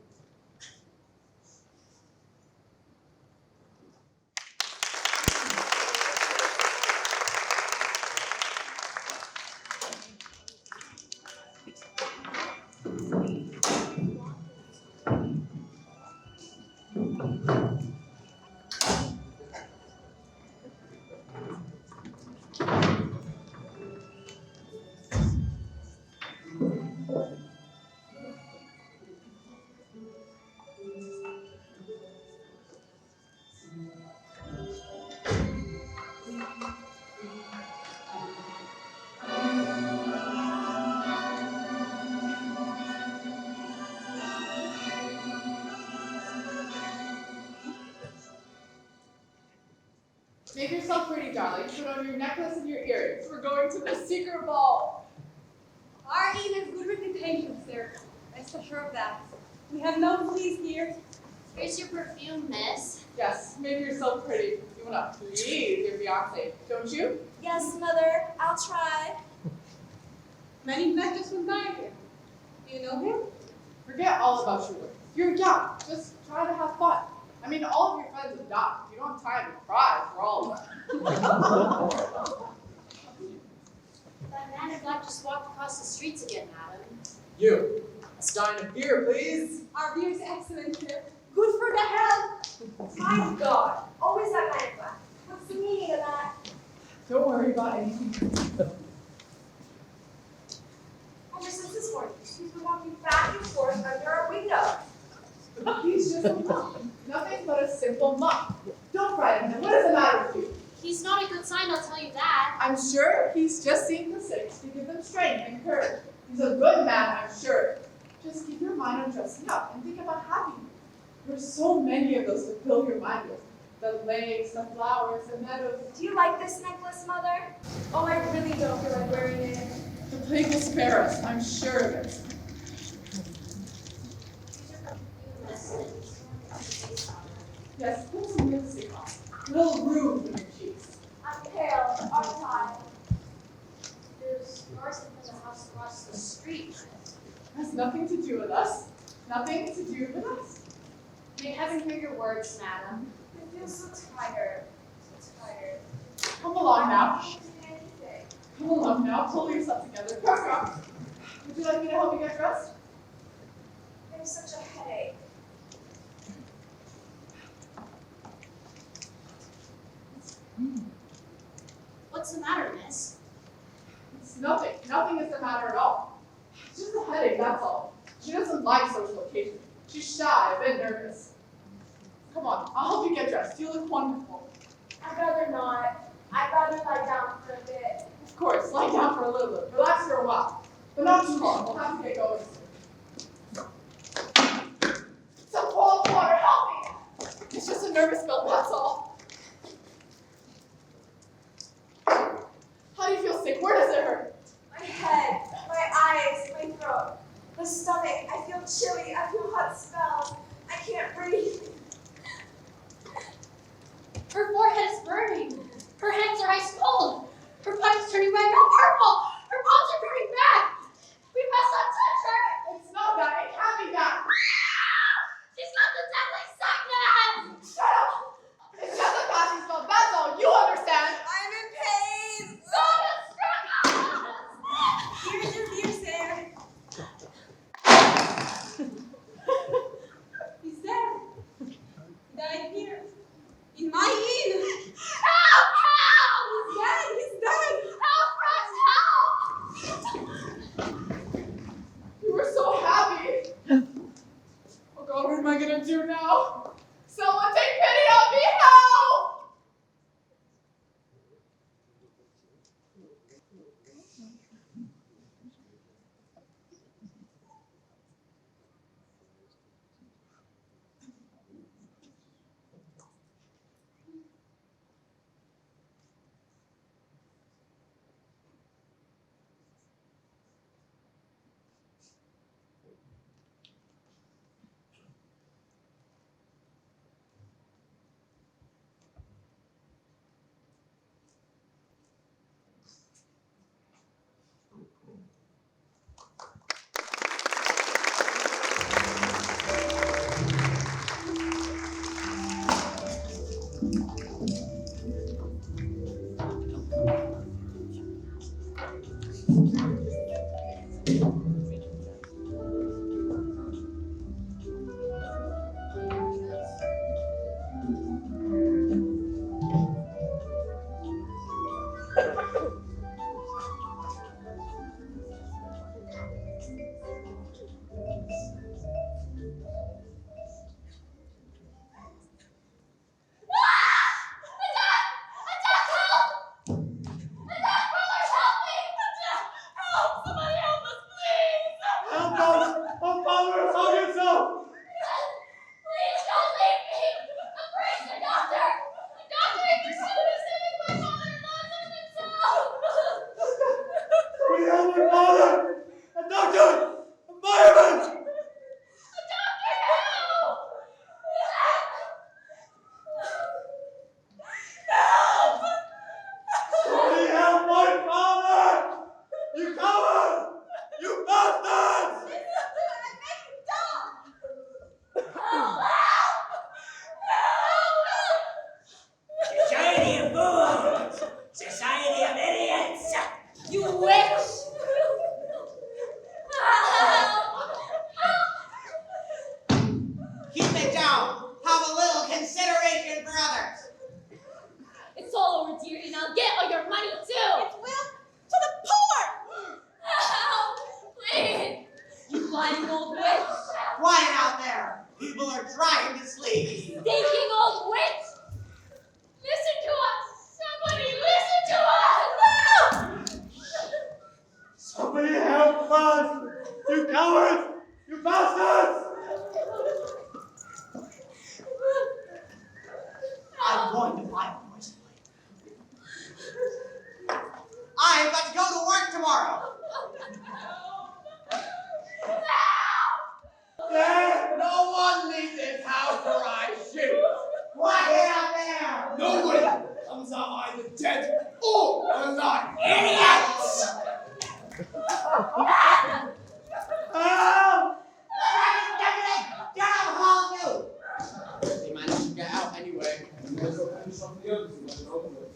Make yourself pretty, darling. Put on your necklace and your earrings. We're going to the secret ball. Our inn has good reputation, sir. Rest assured of that. We have no fleas here. Here's your perfume, miss. Yes, make yourself pretty. You want to please your fiance, don't you? Yes, mother. I'll try. Many met just went by here. Do you know him? Forget all about your work. You're young. Just try to have fun. I mean, all of your friends have died. You don't have time to cry for all of them. That man in black just walked across the streets again, madam. You. A stein of beer, please. Our beer is excellent, sir. Good for the health. My God. Always that kind of fun. What's the meaning of that? Don't worry about anything. Ever since this morning, she's been walking back and forth under our window. He's just a monk. Nothing but a simple monk. Don't frighten him. What is the matter with you? He's not a good sign, I'll tell you that. I'm sure he's just seen the sick to give them strength and courage. He's a good man, I'm sure. Just keep your mind on dressing up and think about happiness. There's so many of those to fill your mind with. The lakes, the flowers, the meadows. Do you like this necklace, Mother? Oh, I really don't feel like wearing it. The plague will spare us, I'm sure of it. Yes, put some lipstick on. A little room in your cheeks. I'm pale, aren't There's noise from the house across the street. Has nothing to do with us. Nothing to do with us. May heaven hear your words, madam. I feel so tired. So tired. Come along now. I can't do anything. Come along now. Pull yourself together. Come. Would you like me to help you get dressed? I have such a headache. What's the matter, miss? It's nothing. Nothing is the matter at all. It's just a headache, that's all. She doesn't like social occasions. She's shy, a bit nervous. Come on, I'll help you get dressed. You look wonderful. I'd rather not. I'd rather lie down for a bit. Of course, lie down for a little bit. Relax for a while. But not too long. We'll have to get going soon. Some cold water, help me! It's just a nervous spell, that's all. How do you feel sick? Where does it hurt? My head, my eyes, my throat, the stomach. I feel chilly. I feel hot smells. I can't breathe. Her forehead is burning. Her hands are ice cold. Her pipe is turning red, now purple. Her palms are turning back. We must not touch her. It's not that. It can't be that. She's got the deadly sickness. Shut up! It's just a passing spell. That's all. You understand. I'm in pain. Here's your beer, Sam. He's dead. Died here. In my inn. Help! Help! He's dead. Help, Frost, help! You were so happy. Oh God, what am I gonna do now? Someone take pity on me. Help! Help us! Oh, Father, help yourself! Please don't leave me! I'm praying the doctor! The doctor in pursuit is saving my father-in-law from himself! We have my father! A doctor! A fireman! The doctor, help! Somebody help my father! You coward! You bastards! Society of fools! Society of idiots! You witch! Keep it down. Have a little consideration for others. It's all over, dearie, and I'll get all your money too. It's will to the poor. Help! Please! You lying old witch! Quiet out there. People are trying to sleep. Stinking old witch! Listen to us! Somebody listen to us! Somebody help us! You cowards! You bastards! I You may as well finish off the other two like an open book.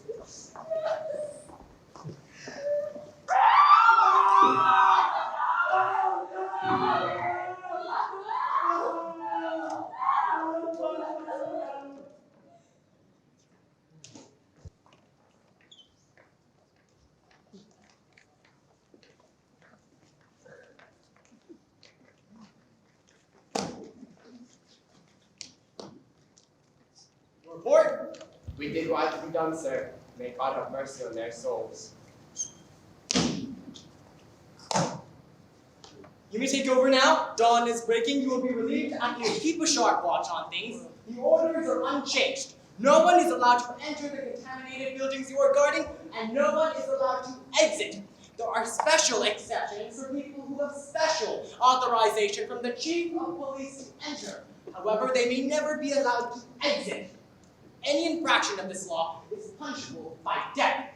Report! We did what had to be done, sir. May God have mercy on their souls. You may take over now. Dawn is breaking. You will be relieved, and you keep a sharp watch on things. The orders are unchanged. No one is allowed to enter the contaminated buildings you are guarding, and no one is allowed to exit. There are special exceptions for people who have special authorization from the chief of police to enter. However, they may never be allowed to exit. Any infraction of this law is punishable by death.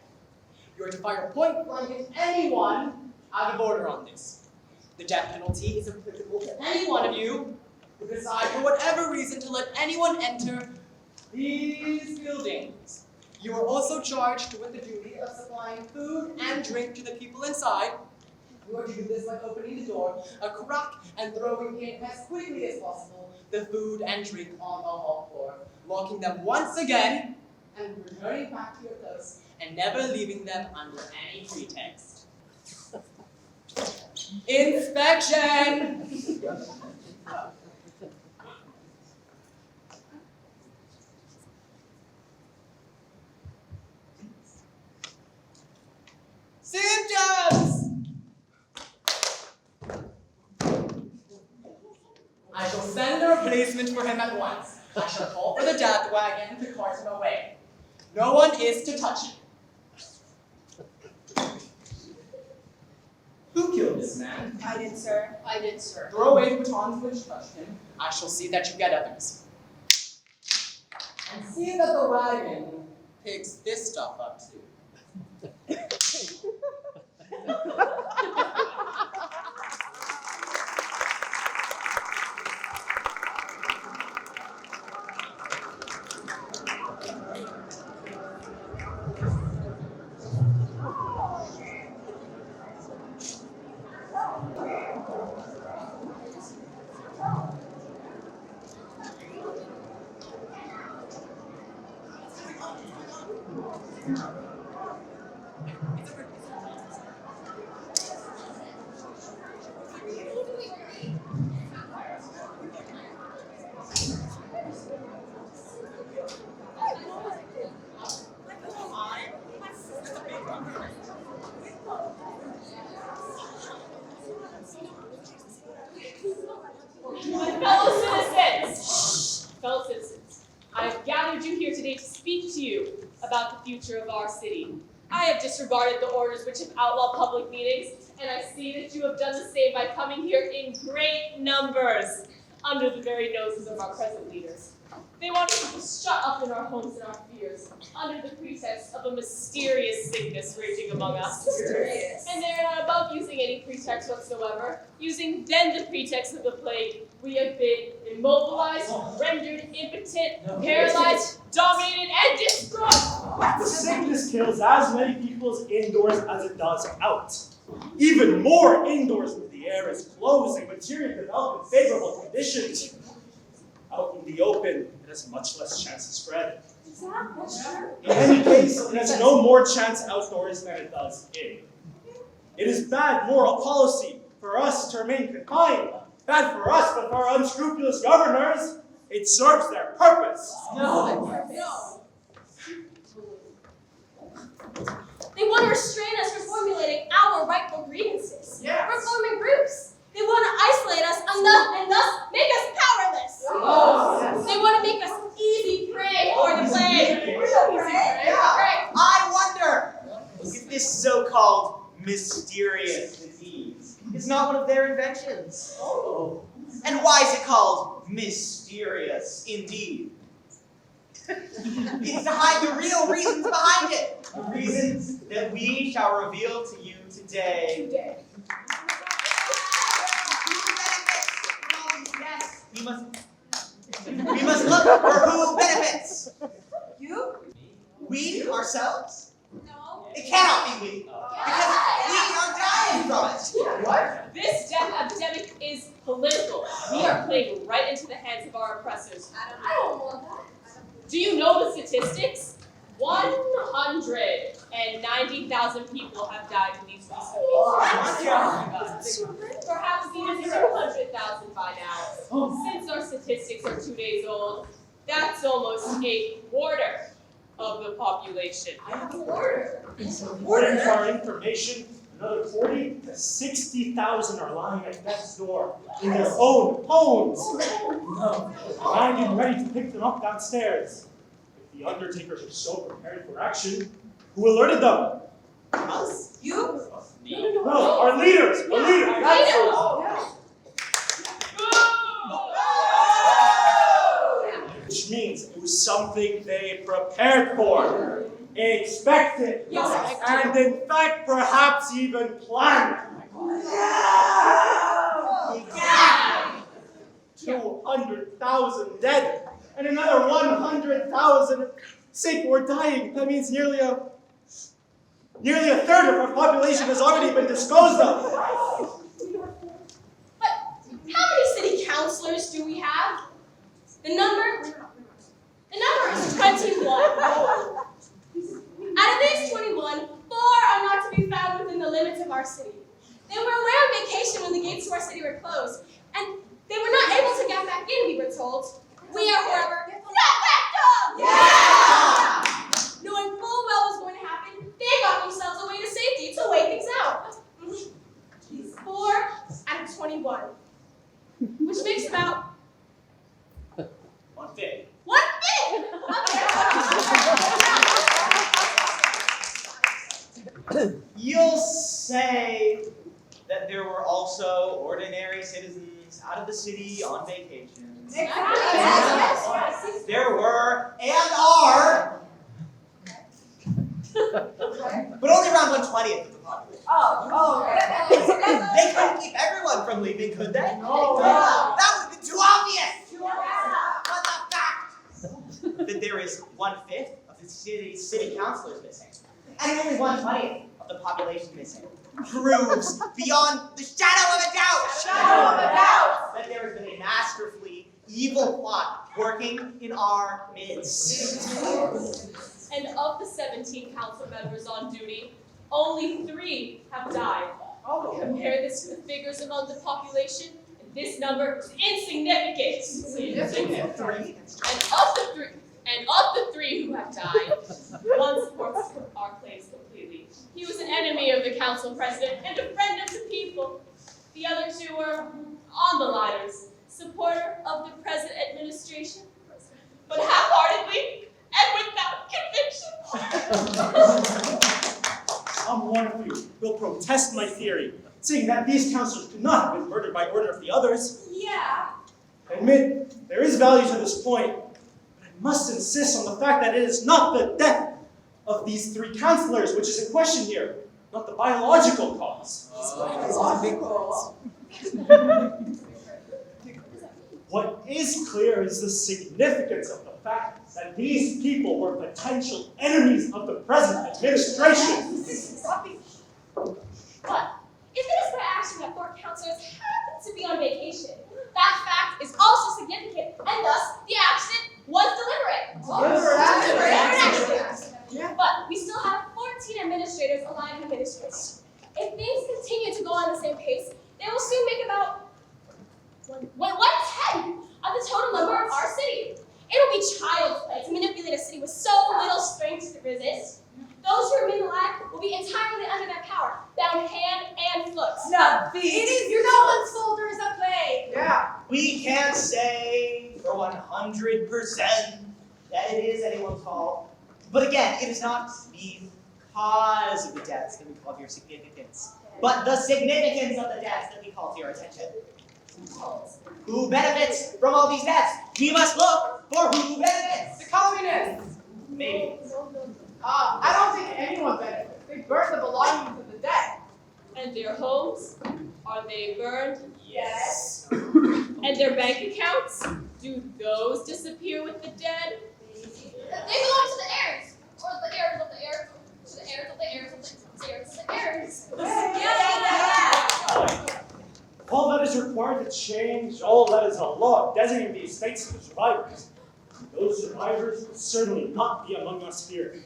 You are to fire point blank at anyone out of order on this. The death penalty is applicable to any one of you who decide for whatever reason to let anyone enter these buildings. You are also charged with the duty of supplying food and drink to the people inside. You are to do this by opening the door a crack and throwing in as quickly as possible the food and drink on the hall floor, locking them once again and returning back to your posts and never leaving them under any pretext. Inspection! Symptoms! I shall send a replacement for him at once. I shall call for the death wagon to cart him away. No one is to touch him. Who killed this man? I did, sir. I did, sir. Throw away the batons which touched him. I shall see that you get others. And see that the wagon picks this stuff up too. Fellow citizens, I have gathered you here today to speak to you about the future of our city. I have disregarded the orders which have outlawed public meetings, and I see that you have done the same by coming here in great numbers under the very noses of our present leaders. They want us to shut up in our homes and our fears under the pretext of a mysterious sickness raging among us. Mysterious. And they're not above using any pretext whatsoever, using then the pretext of the plague. We have been immobilized, rendered impotent, paralyzed, dominated, and destroyed. The sickness kills as many people indoors as it does out. Even more indoors where the air is closed and material develop in favorable conditions. Out in the open, it has much less chance to spread. That's true. In any case, it has no more chance outdoors than it does in. It is bad moral policy for us to remain confined. Bad for us, but for our unscrupulous governors, it serves their purpose. No. They want to restrain us from formulating our rightful grievances. Yes. From forming groups. They want to isolate us and thus make us powerless. Oh, yes. They want to make us easy prey for the plague. I wonder if this so-called mysterious disease is not one of their inventions. Oh. And why is it called mysterious indeed? It's to hide the real reasons behind it. The reasons that we shall reveal to you today. Yes, we must look for who benefits. We ourselves? No. It cannot be we. Because we are dying from it. What? This death epidemic is political. We are playing right into the hands of our oppressors. I don't want that. Do you know the statistics? 190,000 people have died in these recent weeks. Perhaps even 200,000 by now. Since our statistics are 2 days old, that's almost a quarter of the population. According to our information, another 40 to 60,000 are lying at death's door in their own homes. Lying and ready to pick them up downstairs. If the undertakers are so prepared for action, who alerted them? Us? You? No, our leaders. Which means it was something they prepared for, expected, and in fact perhaps even planned. 200,000 dead, and another 100,000 sick or dying. That means nearly a third of our population has already been disposed of. But how many city councilors do we have? The number is 21. Out of these 21, 4 are not to be found within the limits of our city. They were away on vacation when the gates to our city were closed, and they were not able to get back in, we were told. We are, however, not backed up! Yeah! Knowing full well what was going to happen, they got themselves away to safety to wait things out. 4 out of 21, which makes about 1/5. 1/5! You'll say that there were also ordinary citizens out of the city on vacation. Yes. There were and are, but only around 1/20th of the population. They couldn't keep everyone from leaving, could they? No. That would be too obvious. But the fact that there is 1/5 of the city councilors missing, and only 1/20th of the population missing, proves beyond the shadow of a doubt that there has been a masterfully evil plot working in our midst. And of the 17 council members on duty, only 3 have died. Compare this to the figures among the population, and this number is insignificant. And of the three who have died, one supports our claims completely. He was an enemy of the council president and a friend of the people. The other 2 were on the liners, supporter of the present administration, but half-heartedly and without conviction. Some one of you will protest my theory, saying that these councillors could not have been murdered by order of the others. Yeah. I admit there is value to this point, but I must insist on the fact that it is not the death of these 3 councillors which is in question here, not the biological cause. What is clear is the significance of the fact that these people were potential enemies of the present administration. But if it is by action that 4 councillors happen to be on vacation, that fact is also significant, and thus the accident was deliberate. But we still have 14 administrators alive in administration. If things continue to go on the same pace, they will soon make about 1/10 of the total number of our city. It will be child's play to manipulate a city with so little strength to resist. Those who remain alive will be entirely under their power, bound hand and foot. You know one's folder is a plague. Yeah. We can't say for 100% that it is anyone's fault. But again, it is not because of the deaths that we call to your significance, but the significance of the deaths that we call to your attention. Who benefits from all these deaths? We must look for who benefits. The communists. Maybe. I don't think anyone benefits. They burn the belongings of the dead. And their homes, are they burned? Yes. And their bank accounts, do those disappear with the dead? They belong to the heirs, or law designating the estates of the survivors. Those survivors will certainly not be among us here.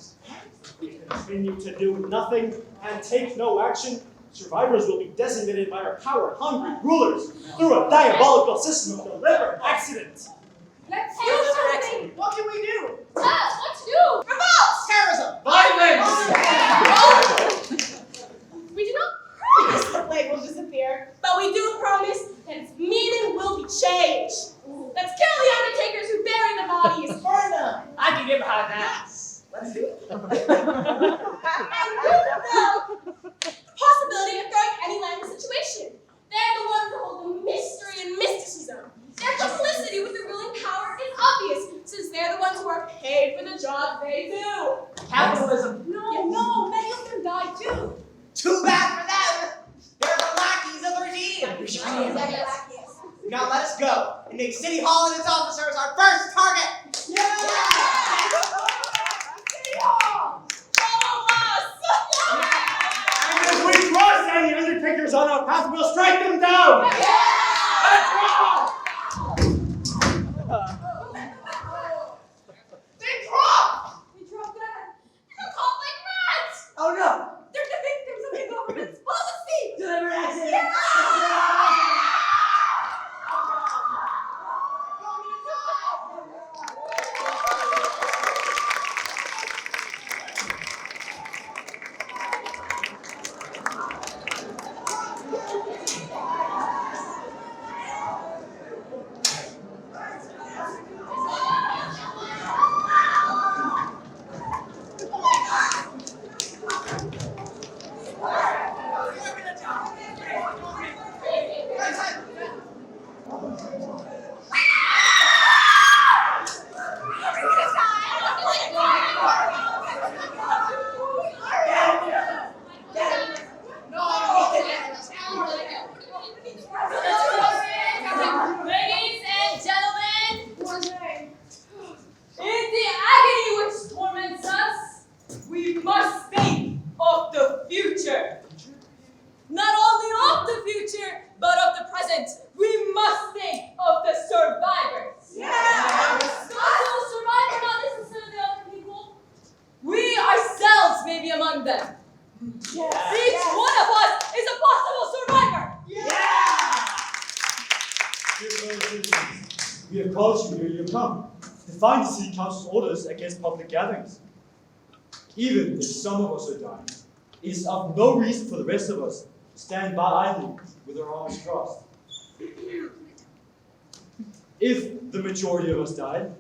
If we continue to do nothing and take no action, survivors will be designated by our power-hungry rulers through a diabolical system of deliberate accident. Let's do something! What can we do? Tell us what to do! Revolt! Terrorism! Violence! We do not promise the plague will disappear, but we do promise that its meaning will be changed. Let's kill the undertakers who bury the bodies. Burn them! I can get behind that. Let's do it. And with the possibility of throwing any land in the situation. They're the ones who hold the mystery and mysticism. Their complicity with the ruling power is obvious, since they're the ones who are paid for the job they do. Capitalism. No, many of them died too. Too bad for them! They're the lackeys of the regime! Now let us go and make City Hall and its officers our first target! And if we cross any undertakers on our path, we'll strike them down! They dropped them. They're caught like rats. Oh no! They're the victims of the government's policy. Deliberate accident! Ladies and gentlemen, in the agony which torments us, we must think of the future. Not only of the future, but of the present. We must think of the survivors. Those who will survive are not necessarily the other people. We ourselves may be among them. Each one of us is a possible survivor. Dear fellow citizens, we have called you here, you have come, to find the city council's orders against public gatherings. Even if some of us are dying, it is of no reason for the rest of us to stand by idly with our arms crossed. If the majority of us died,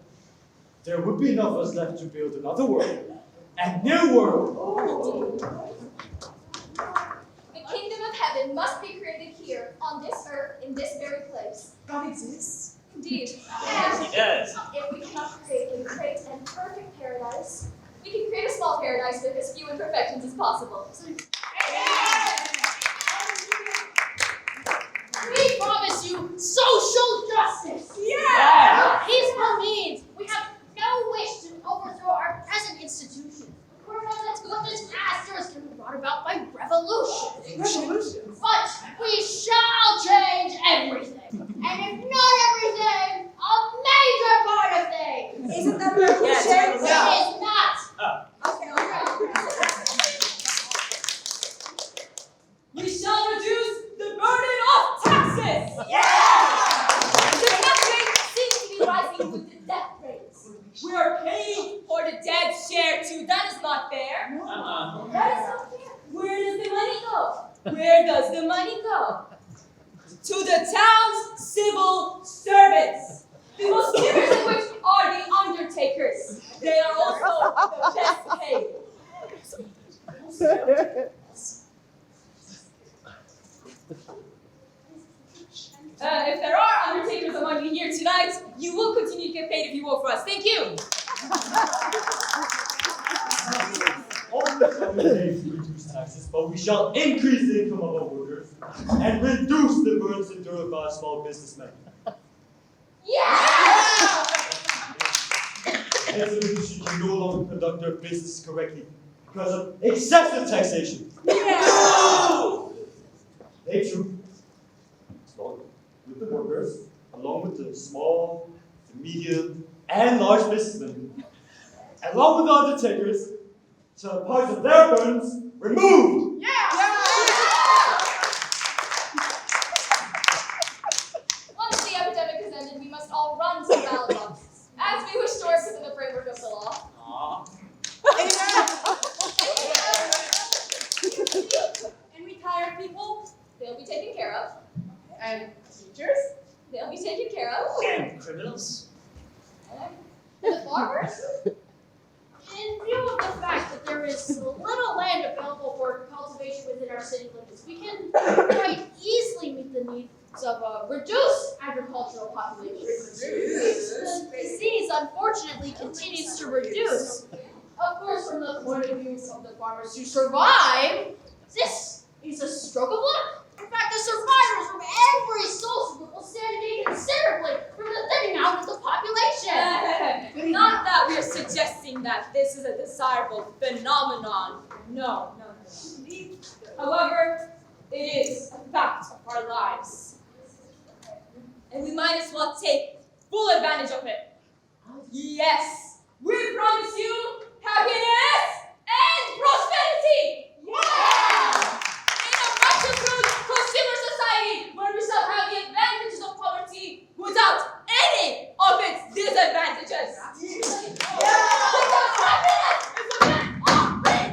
there would be enough of us left to build another world, a new world. The kingdom of heaven must be created here, on this earth, in this very place. God exists. Indeed. He And does. if we cannot create a great and perfect paradise, we can create a small paradise with as few imperfections as possible. We promise you social justice. Peaceful means we have no wish to overthrow our present institutions. We're not as good as masters can be brought about by revolution. But we shall change everything. And if not everything, a major part of things. Isn't that revolution? It is not. We shall reduce the burden of taxes. The death rate seems to be rising with the death rates. We are paying for the dead share too. That is not fair. That is not fair. Where does the money go? Where does the money go? To the town's civil servants. The most serious of which are the undertakers. They are also the best paid. If there are undertakers among you here tonight, you will continue to get paid if you work for us. Thank you. All the days to reduce taxes, but we shall increase the income of our workers and reduce the burdens endured by small businessmen. Institutions can no longer conduct their business correctly because of excessive taxation. They too, with the workers, along with the small, the medium, and large businessmen, along with the undertakers, to have parts of their burdens removed. Once the epidemic has ended, we must all run to ballot boxes, as we wish to work within the framework of the law. And retired people, they'll be taken care of. And teachers? They'll be taken care of. And criminals. And the farmers? In view of the fact that there is little land available for cultivation within our city limits, we can quite easily meet the needs of a reduced agricultural population. The disease, unfortunately, continues to reduce. Of course, from the point of view of the farmers who survive, this is a stroke of luck. In fact, the survivors from every social group will stand to gain considerably from the thinning out of the population. Not that we're suggesting that this is a desirable phenomenon. No. However, it is a fact of our lives. And we might as well take full advantage of it. Yes, we promise you happiness and prosperity! Yeah! In a much improved consumer society where we shall have the advantages of poverty without any of its disadvantages. Because happiness is the best offering.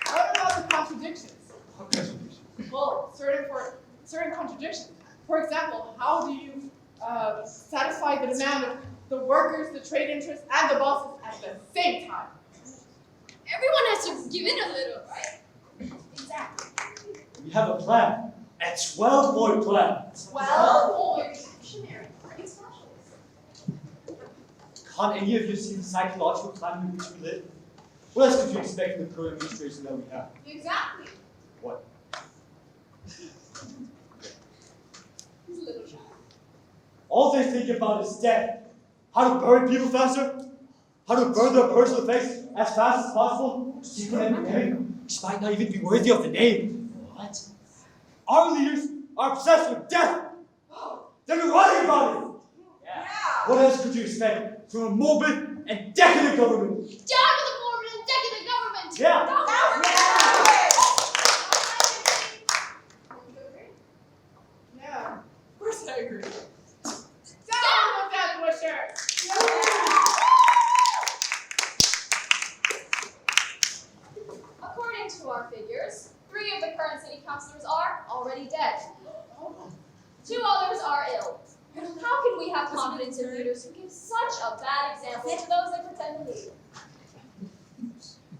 What about the contradictions? How contradictions? Well, certain contradictions. For example, how do you satisfy the demand of the workers, the trade interests, and the bosses at the same time? Everyone has to give in a little, right? Exactly. We have a plan. A 12-point plan. 12-point dictionary. Pretty specialist. Can't any of you see the psychological climate in which we live? What else could you expect in the current administration that we have? Exactly. What? He's a little shy. All they think about is death. How to bury people faster? How to burn their personal effects as fast as possible? Secret epidemic, which might not even be worthy of the name. What? Our leaders are obsessed with death. They're writing about it. Yeah. What else could you expect from a morbid and decadent government? Down with the morbid and decadent government! Yeah. Yeah, of course I agree. Down with that wisher! According to our figures, 3 of the current city councilors are already dead. 2 others are ill. How can we have confidence in leaders who give such a bad example to those they pretend to lead?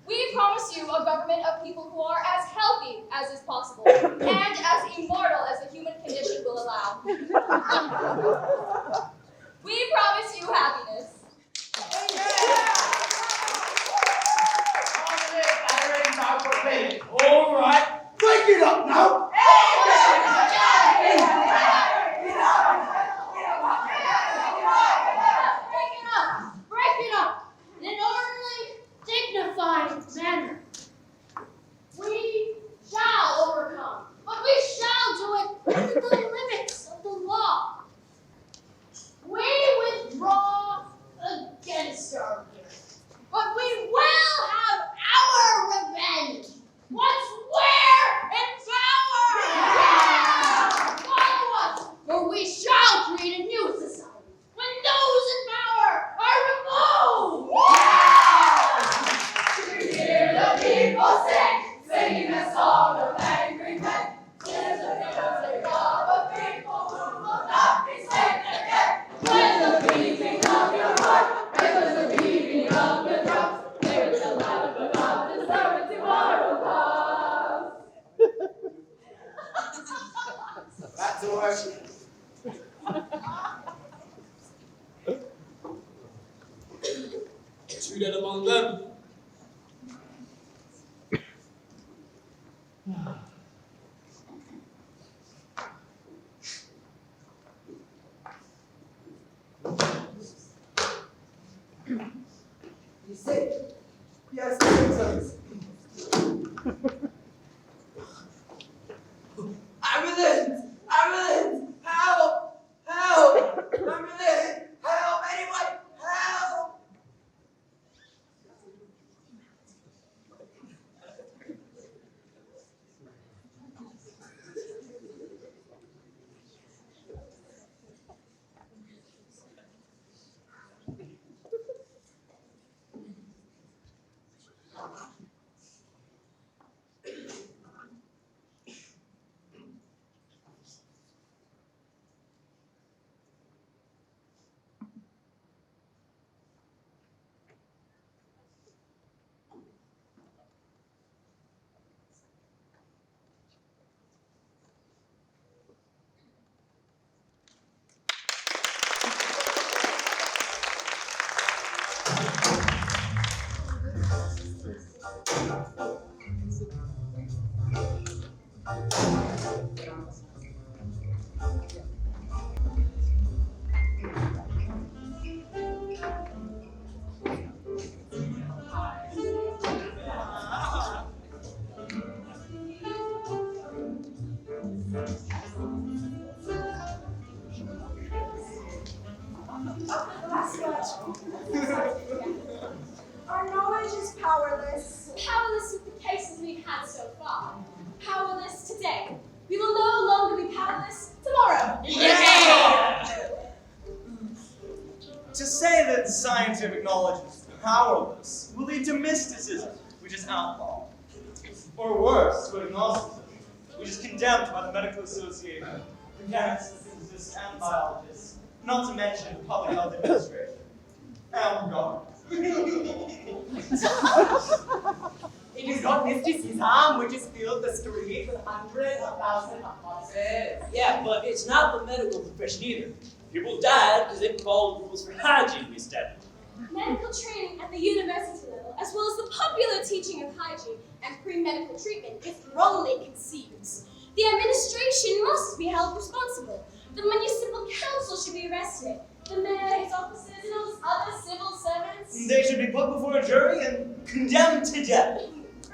We promise you a government of people who are as healthy as is possible and as immortal as the human condition will allow. We promise you happiness. All right, break it up now. Break it up in an orderly, dignified manner. We shall overcome, but we shall do it within the limits of the law. We withdraw against our peers, but we will have our revenge once we're in power. Follow us, for we shall create a new society when those in power are removed. We hear the people singing a song of angry men. Tis the music of a people who will not be saved again. When the beating of your heart, it was the beating of the drums. There is a life above the servant tomorrow comes. Back to work. Two dead among them. You say, yes, service. Last one. Our knowledge is powerless. Powerless with the cases we've had so far. Powerless today. We will no longer be powerless tomorrow. To say that scientific knowledge is powerless will lead to mysticism, which is outlawed. Or worse, to agnosticism, which is condemned by the Medical Association, the chemists, physicists, and biologists, not to mention the Public Health Administration, and government. It is not mysticism which is filled the street with hundreds of thousands of corpses. Yeah, but it's not the medical profession either. People died because they followed rules for hygiene instead. Medical training at the university level, as well as the popular teaching of hygiene and pre-medical treatment, is wrongly conceived. The administration must be held responsible. The municipal council should be arrested. The mayor, his officers, and all those other civil servants. They should be put before a jury and condemned to death.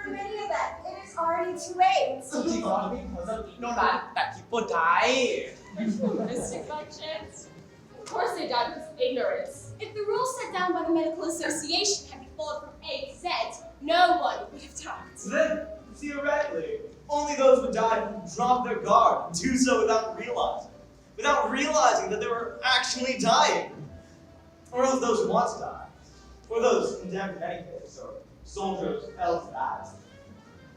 For many of them, it is already too late. It is not because of ignorance that people die. Mr. Conscience. Of course they died because of ignorance. If the rules set down by the Medical Association had been followed from A to Z, no one would have died. Then, theoretically, only those would die who drop their guard and do so without realizing that they were actually dying. Or else those who want to die, or those condemned in any case, or soldiers held to that.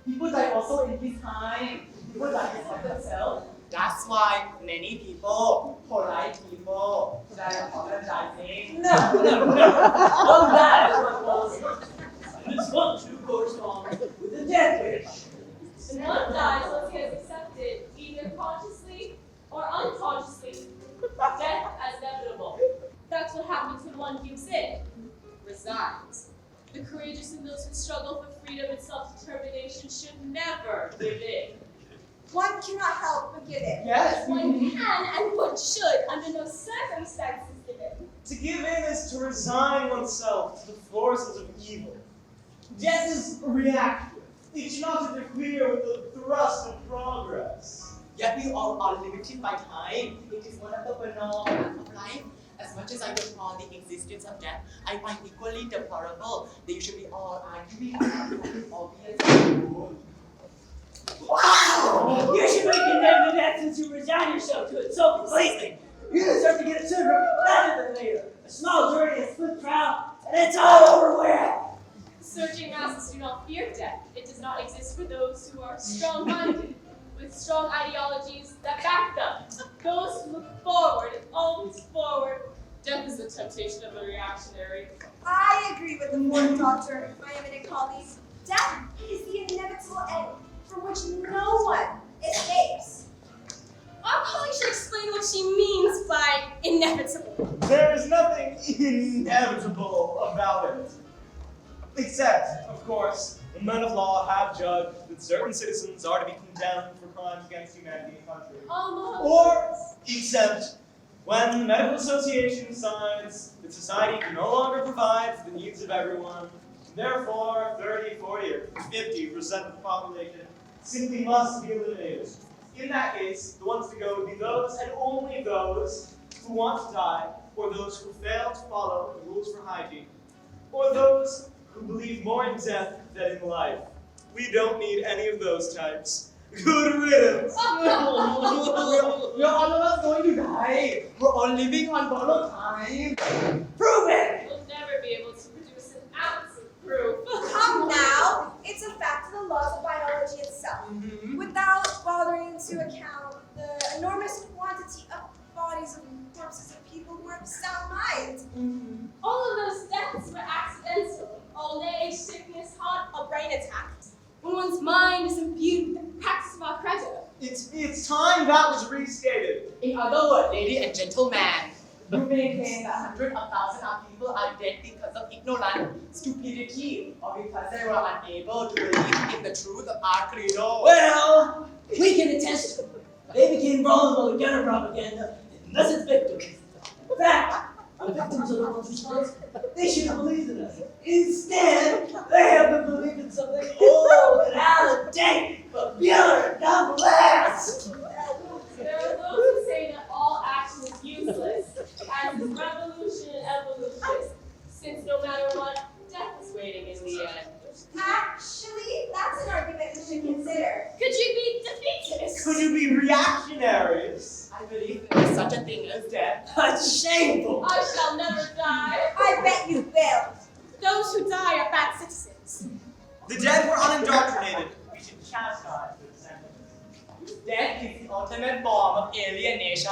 People die also in his time. People die of themselves. That's why many people, polite people, die apologizing. No. All that is what falls. And this one too corresponds with the death wish. And one dies once he has accepted, either consciously or unconsciously, death as inevitable. That's what happens when one gives in, resigns. The courageous and those who struggle for freedom and self-determination should never give in. One cannot help but give in. Yes. One can and one should, under no circumstances, give in. To give in is to resign oneself to the forces of evil. Death is reactive. It should not interfere with the thrust of progress. Yet we all are limited by time. It is one of the phenomena of life. As much as I deplore the existence of death, I find equally deplorable that you should be all arguing about the obvious good. Wow! You should be condemned to death since you resign yourself to it so completely. You deserve to get it sooner rather than later. A small jury, a split trial, and it's all over with. Searching masses do not fear death. It does not exist for those who are strong-minded, with strong ideologies that back them. Those who look forward and always forward. Death is the temptation of the reactionary. I agree with the fourth doctor, my eminent colleague. Death is the inevitable end from which no one escapes. Our colleague should explain what she means by inevitable. There is nothing inevitable about it. Except, of course, the men of law have judged that certain citizens are to be condemned for crimes against humanity and country. Or, except when the Medical Association decides that society can no longer provide for the needs of everyone, therefore 30, 40, or 50% of the population simply must be eliminated. In that case, the ones to go would be those and only those who want to die, or those who fail to follow the rules for hygiene, or those who believe more in death than in life. We don't need any of those types. Good riddance! We're all of us going to die. We're all living on borrowed time. Prove it! We'll never be able to produce an ounce of proof. Come now, it's a fact of the laws of biology itself. Without bothering to account the enormous quantity of bodies of corpses of people who are of sound mind. All of those deaths were accidental. Old age, sickness, heart, or brain attack. When one's mind is imbued with the practice of our credo. It's time that was restated. In other words, lady and gentleman, you maintain that hundreds of thousands of people are dead because of ignorance, stupidity, or because they were unable to believe in the truth of our credo. Well, we can attest to it. They became vulnerable to counter propaganda and thus its victims. In fact, the victims are the ones who spoke. They should have believed in us. Instead, they have been believing in something old and out of date, but pure nonetheless. There are those who say that all action is useless, as is revolution, That's shameful. I shall never die. I bet you will. Those who die are bad citizens. The dead were unindoctrinated. We should chastise the descendants. Death is the ultimate form of alienation.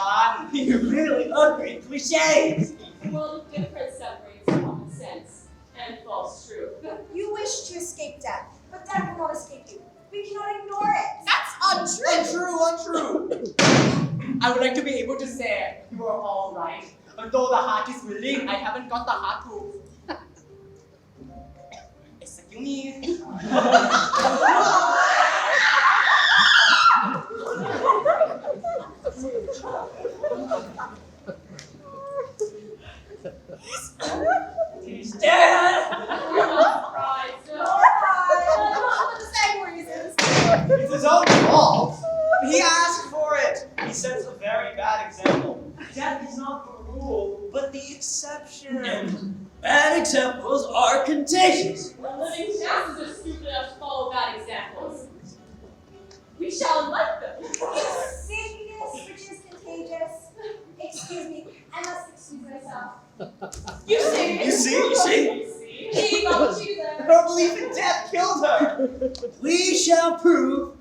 You really ugly cliches. The world of difference separates common sense and false truth. You wish to escape death, but death will not escape you. We cannot ignore it. That's untrue. Untrue. I would like to be able to say you are all right, but though the heart is willing, I haven't got the heart to. Excuse me. He's dead. Right, so. For the same reasons. It's his own fault. He asked for it. He sets a very bad example. Death is not the rule, but the exception. And bad examples are contagious. The living masses are stupid enough to follow bad examples. We shall unlike them. Sickness which is contagious. Excuse me, I must excuse myself. You see? You see? You see? He got you there. Her belief in death killed her. We shall prove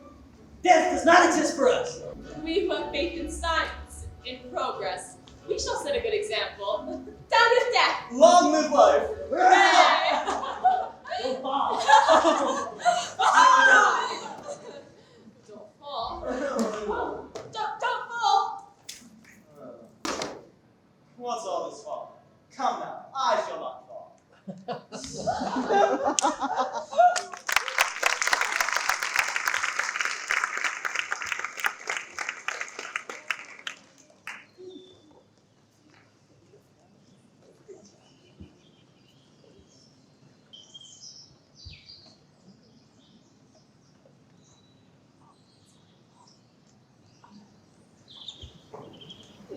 death does not exist for us. We who have faith in science, in progress, we shall set a good example. Down with death! Long live life. Hooray! Don't fall. Don't fall. Don't fall! What's all this for? Come now, I shall not fall.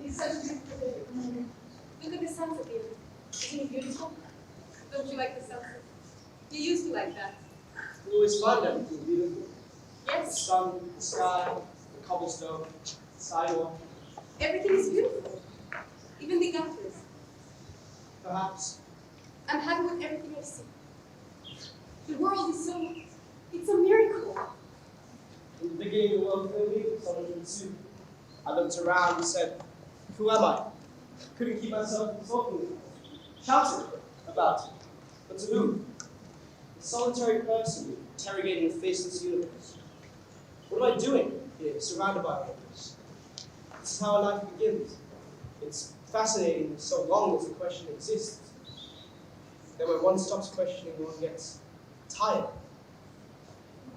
It's such a beautiful day. Look at the sunset here. Isn't it beautiful? Don't you like the sunset? You used to like that. We always find everything beautiful. The Yes, sun, the sky, the cobblestone, the sidewalk. everything is beautiful. Even the gutters. Perhaps. I'm happy with everything I see. The world is it's a miracle. In the beginning of the world for me, someone to ensue. I looked around and said, who am I? Couldn't keep myself from talking, shouting about it. But to whom? A solitary person interrogating the faceless universe. What am I doing here, surrounded by all this? This is how life begins. It's fascinating so long as the question exists. Then when one stops questioning, one gets tired.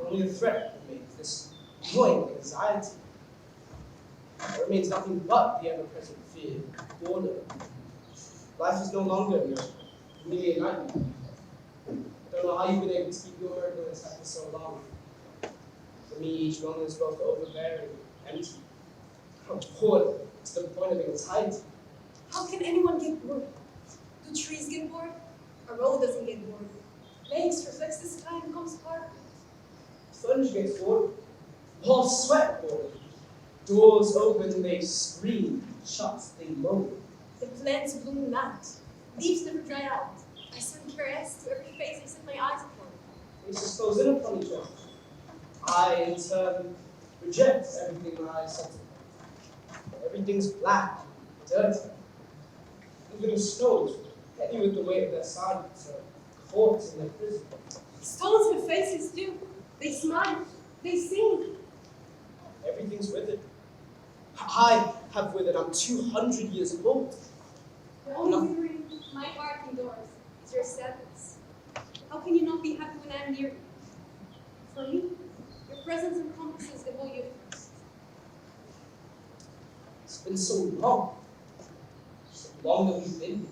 Only the threat remains, this annoying anxiety. There remains nothing but the ever-present fear, boredom. Life is no longer a miracle, merely a nightmare. I don't know how you've been able to keep your miracle intact for so long. For me, each moment is both overbearing and empty. I'm bored to the point of anxiety. How can anyone get bored? Do trees get bored? A road doesn't get bored. Lakes reflects the sky and becomes part of it. Sponge gets bored. Walls sweat bored. Doors open, they scream. Shut, they moan. The plants bloom not. Leaves never dry out. I stand curious to every face I set my eyes upon. Faces close in upon each other. I, in turn, reject everything my eyes set upon. Everything's black, dirty. Even the stones, heavy with the weight of their silence, are caught in their prison. Stones have faces too. They smile. They sing. Everything's withered. I have withered. I'm 200 years old. The only withering my heart endures is your sadness. How can you not be happy when I'm near you? For me, your presence encompasses the whole universe. It's been so long. So long that we've been here.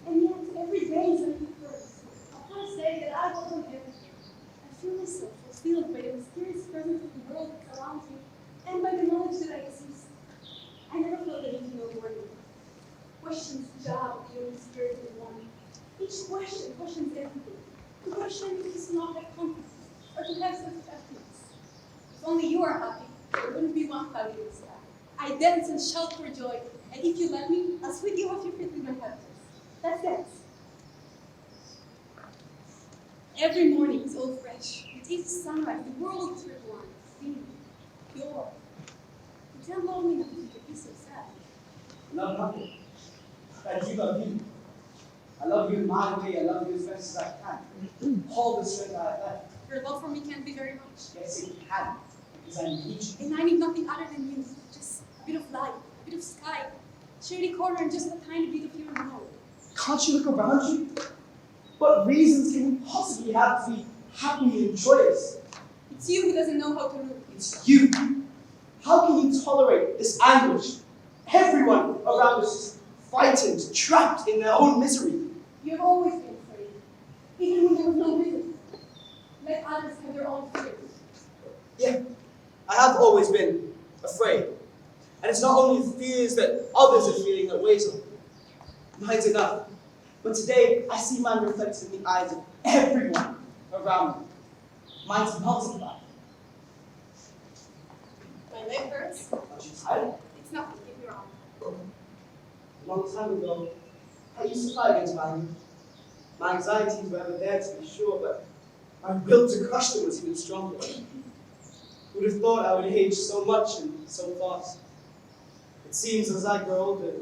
And yet, every day is a new first. A first day that I wasn't here. I feel myself fulfilled by the mysterious presence of the world that's around me and by the knowledge that I exist. I never felt the need to know more. Questions jab the human spirit in one. Each question questions everything. The question is to not have confidence or to have self-acceptance. If only you are happy, there wouldn't be one cloud in the sky. I dance and shout for joy And if you let me, I'll sweep you off your feet with my head. Let's dance. Every morning is all fresh. You taste the sunrise, the world is reborn, clean, pure. It's not lonely enough to be so sad. Love nothing. I do love you. I love you in my way. I love you as best as I can. All the strength I have left. Your love for me can't be very much. Yes, it can. Because I need you. And I need nothing other than you. Just a bit of light, a bit of sky, shady corner, and just a tiny bit of you and home. Can't you look around you? What reasons can you possibly have to be happy and joyous? It's you who doesn't know how to look. It's you. How can you tolerate this anguish? Everyone around us is frightened, trapped in their own misery. You've always been afraid, even when there was no reason. Let others have their own fears. Yeah, I have always been afraid. And it's not only the fears that others are feeling that weighs on me. Mine's enough. But today, I see mine reflected in the eyes of everyone around me. Mine's multiplied. My leg hurts. Aren't you tired? It's nothing, get me wrong. A long time ago, I used to fight against my youth. My anxieties were ever there, to be sure, but my will to crush them was even stronger. Who would have thought I would age so much and so fast? It seems as I grow older,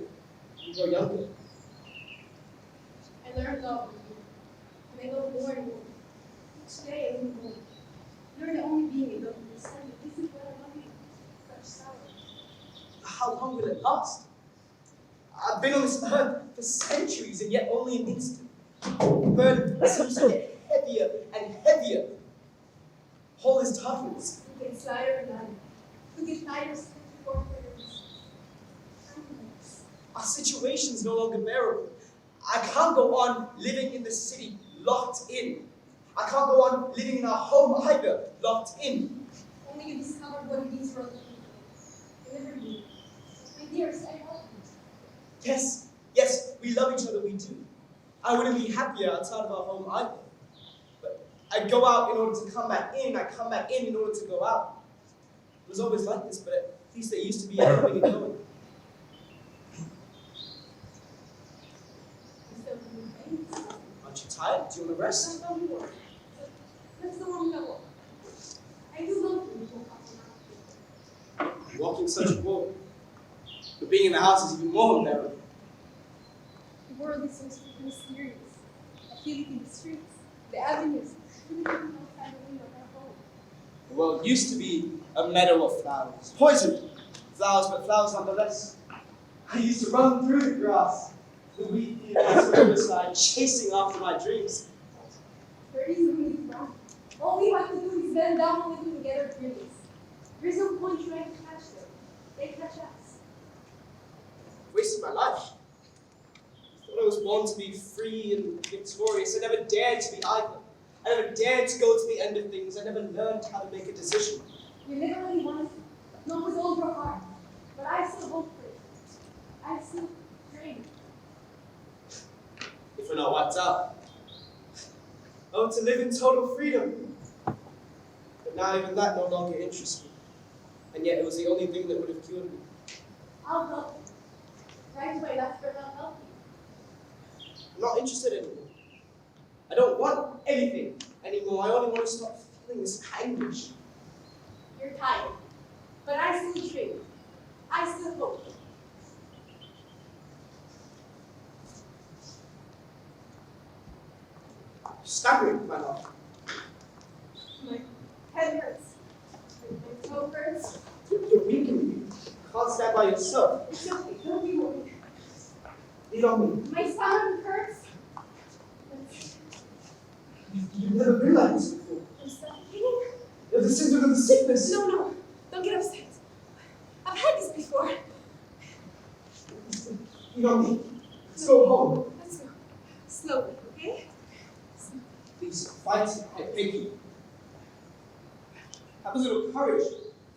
you grow younger. I learned love from you, and I love more and more. Each day I learn more. You're the only being I love in this life. This is what I love you. Such sorrow. How long will it last? I've been on this earth for centuries, and yet only an instant. The burden seems to get heavier and heavier. All this darkness. It gets lighter and lighter. It gets lighter before prayers. Our situation's no longer bearable. I can't go on living in the city, locked in. I can't go on living in our home either, locked in. Only you discovered what it is for other people. I never knew. My dearest, I love you. Yes, we love each other, we do. I wouldn't be happier outside of our home either. But I'd go out in order to come back in, I'd come back in order to go out. It was always like this, but at least there used to be a coming and going. Aren't you tired? Do you want to rest? Don't worry. Let's go on the walk. I do love you to walk up and Walking such a walk. But being in the house is even more unbearable. The world is so mysterious. I feel it in the streets, the avenues. I feel it even outside the window of our home. The world used to be a meadow of flowers. Poisoned flowers, but flowers nonetheless. I used to run through the grass, the wheat fields, the riverside, chasing after my dreams. There is no need to run. All we have to do is bend down a little to get our dreams. There is no point trying to catch them. They catch us. Wasted my life. I thought I was born to be free and victorious. I never dared to be idle. I never dared to go to the end of things. I never learned how to make a decision. You literally wanted to, not with all your heart. But I still hope for it. I still dream. If we're not wiped out. Oh, to live in total freedom. But now even that no longer interests me. And yet it was the only thing that would have cured me. I'll help you. Right away, that's where I'll help you. I'm not interested anymore. I don't want anything anymore. I only want to stop feeling this anguish. You're tired. But I still dream. I still hope. Staggering, my love. My head hurts. My toe hurts. You're weak and you can't stand by yourself. It's okay. Don't be worried. Lean on me. My stomach hurts. You've never been like this before. I'm suffocating. You're the symptom of the sickness. No. Don't get upset. I've had this before. Lean on me. Let's go home. Let's go. Slowly, okay? Please fight. I beg you. Have a little courage,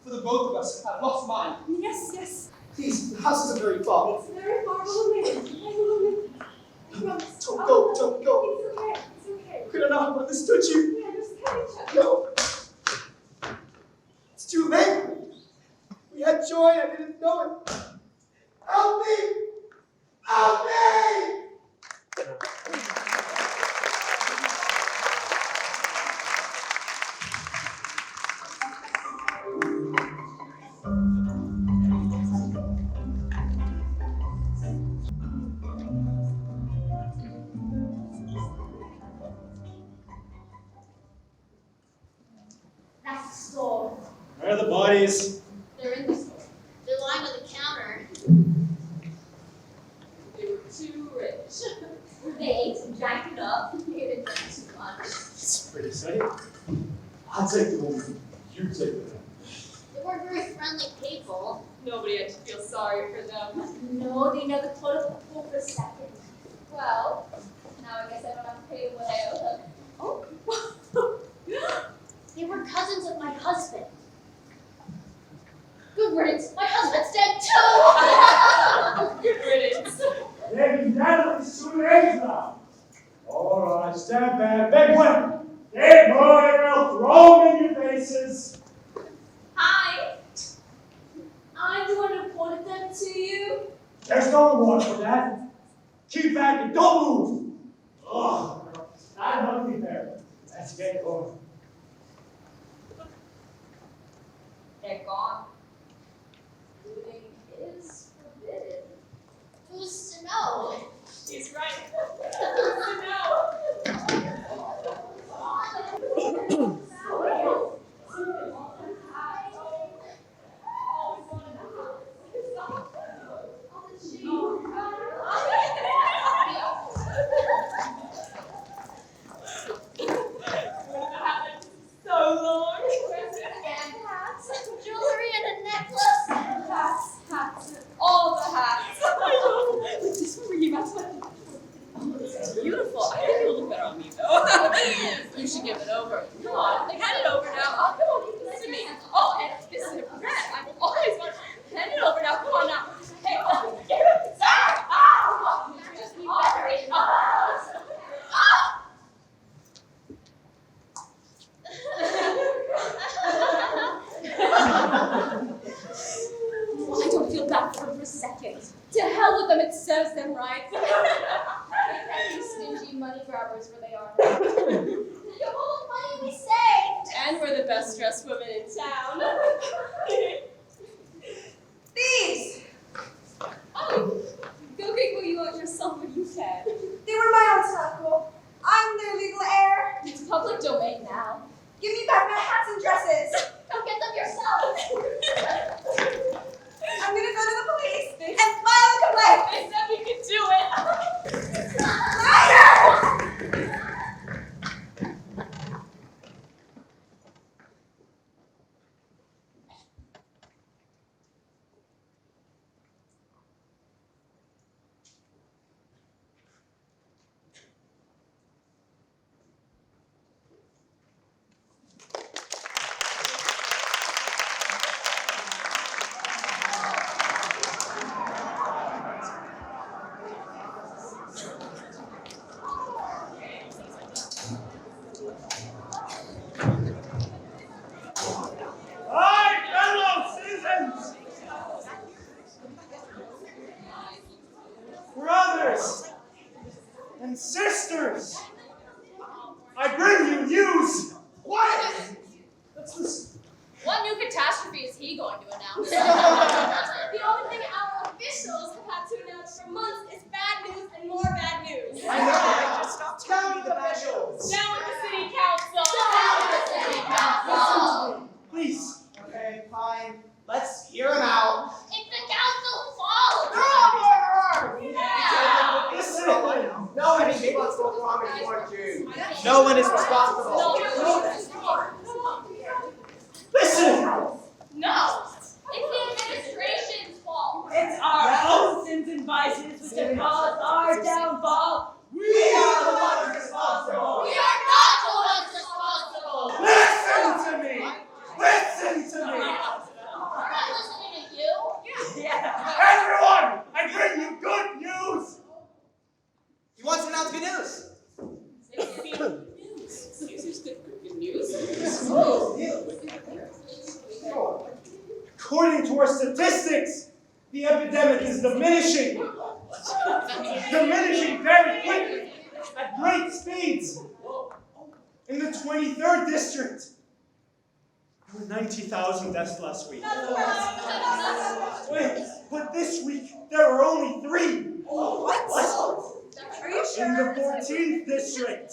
for the both of us have lost mine. Yes. Please, the house isn't very far. It's very far. We'll make it. I will make it. I promise. Don't go. It's okay. Could I not have understood you? We understand each other. No. It's too late. We had joy, I didn't know it. Help me! are the bodies? They're in the store. They're lying on the counter. They were too rich. They ate and drank it up. They didn't drink too much. It's pretty safe. I'll take the woman. You take the man. They weren't very friendly people. Nobody had to feel sorry for them. No, they never told us the for a second. Well, now I guess I don't have to pay what I owe them. Oh. They were cousins of my husband. Good riddance. My husband's dead too. Good riddance. They've been dead at least 2 days now. All right, stand back. Big one. Big boy, I'll throw them in your faces. Hi. I'm the one who reported them to you. There's no reward for that. Keep back and don't move. Ugh. I'm hungry there. Let's get going. They're gone. Looting is forbidden. Who's to know? She's right. Who's to know? So long. And hats, jewelry, and a necklace. Hats. All the hats. I know. Just freaking out. Oh, this is beautiful. I think it'll look better on me, though. You should give it over. Come on. Like, hand it over now. Oh, come on. You can listen to me. Oh, and this is a regret. I've always wanted to hand it over now. Come on now. Hey, give it. Ah! Just be better. I don't feel bad for them for a second. To hell with them, it serves them right. You stingy money grabbers where they are. You hold money we saved. And we're the best dressed women in town. Thieves! Oh, go get what you want yourself when you can. They were my aunt's uncle. I'm their legal heir. It's public domain now. Give me back my hats and dresses. Go get them yourself. I'm gonna go to the police and file a complaint. They said we could do it. Liar! Brothers and sisters, I bring you news. What? Let's listen. What new catastrophe is he going to announce? The only thing our officials have had to announce for months is bad news and more bad news. I know. Just stop telling me the bad news. Down with the city council. Down with the city council. Please. Okay, fine. Let's hear him out. It's the council's fault. Yeah. Listen. No one is what's going wrong before June. No one is responsible. Listen. No! It's the administration's fault. It's our own sins and vices which have caused our downfall. We are the ones responsible. We are not the ones responsible. Listen to me. Listen to me. We're not listening to you. Yeah. Everyone, I bring you good news. You want to announce good news? Good news. According to our statistics, the epidemic is diminishing. Diminishing very quickly, at great speeds. In the 23rd district, there were 90,000 deaths last week. Wait, but this week, there were only 3. What? Are you sure? In the 14th district,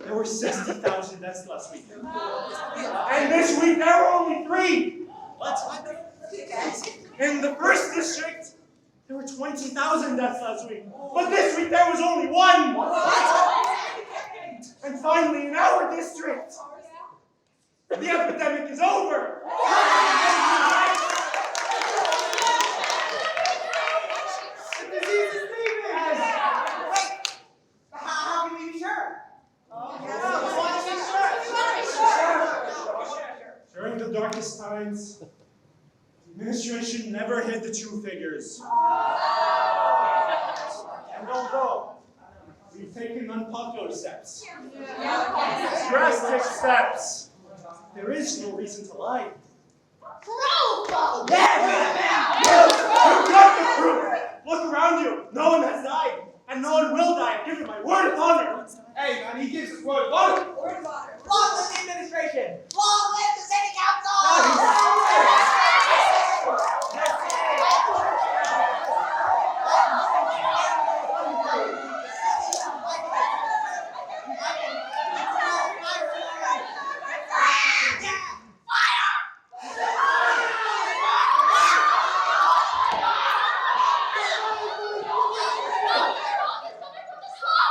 There were 60,000 deaths last week. And this week there were only 3. What? In the first district, there were 20,000 deaths last week. But this week there was only 1. And finally, in our district, the epidemic is over. The disease is leaving! Wait! How can we be sure? During the darkest times, the administration never hid the true figures. And although we've taken unpopular steps, drastic steps, there is no reason to lie. Proof! You've got the proof! Look around you. No one has died, and no one will die. I give you my word of honor. Hey, man, he gives his word of honor. Word of honor. Long live the administration! Long live the city council!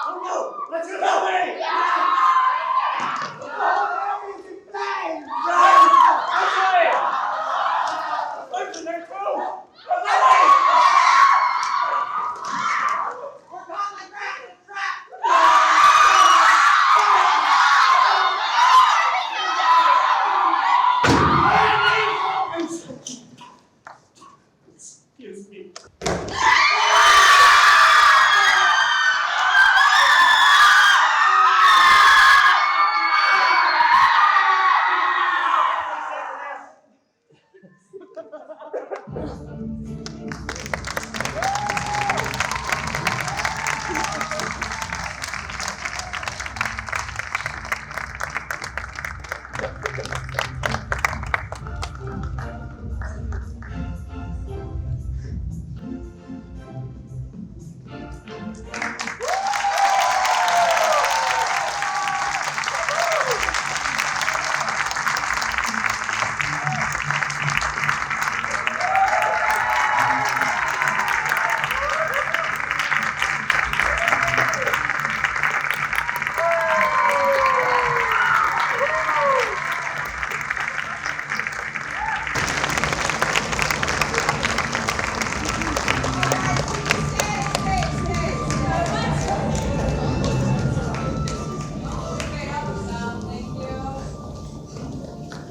Oh no! Let's get away! Open there too! Run away! We're caught like rats in a trap! Excuse me.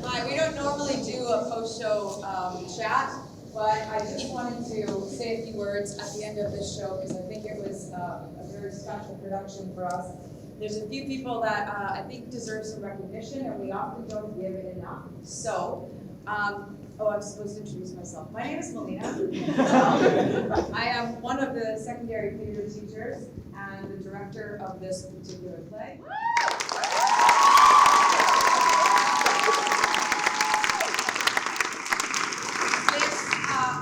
Hi, we don't normally do a post-show chat, but I just wanted to say a few words at the end of this show because I think it was a very special production for us. There's a few people that I think deserve some recognition, and we often don't give it enough. So, I'm supposed to introduce myself. My name is Melina. I am one of the secondary theater teachers and the director of this particular play.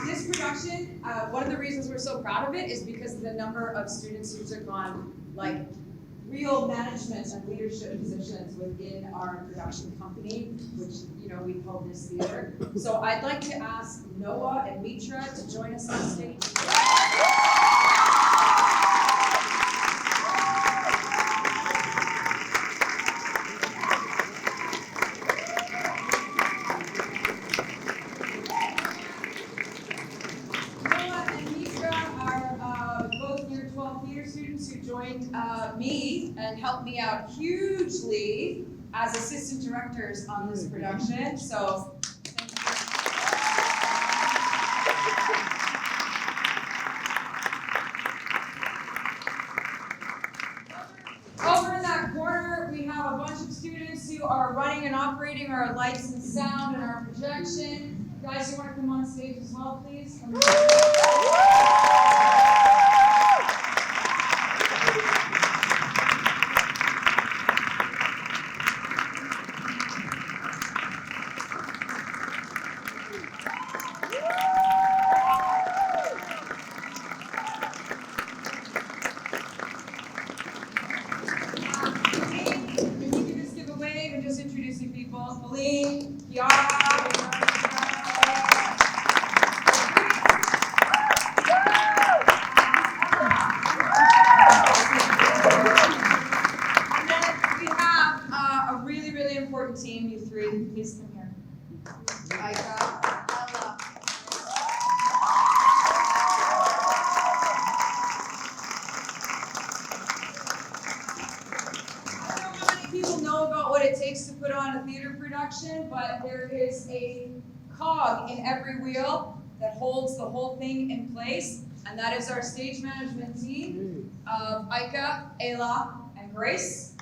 This production, one of the reasons we're so proud of it is because of the number of students who took on like real management and leadership positions within our production company, which we call NIST Theater. So I'd like to ask Noah and Mitra to join us on stage. Joined me and helped me out hugely as assistant directors on this production. So over in that corner, we have a bunch of students who are running and operating our lights and sound and our projection. Guys, you want to come on stage as well, please? what it takes to put on a theater production, but there is a cog in every wheel that holds the whole thing in place, and that is our stage management team of Aika, Ayla, and Grace.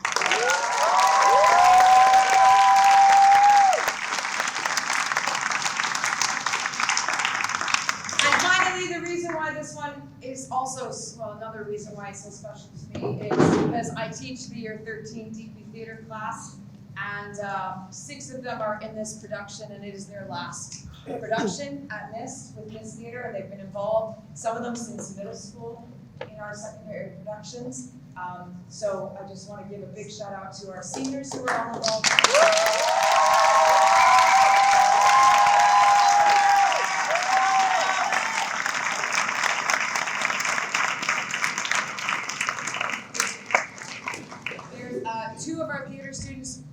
And finally, the reason why this one is also, well, another reason why it's so special to me is because I teach the year 13 DP theater class, and 6 of them are in this production, and it is their last production at NIST with NIST Theater, and they've been involved, some of them since middle school, in our secondary productions. So I just want to give a big shout out to our seniors who are all involved. There's 2 of our theater students.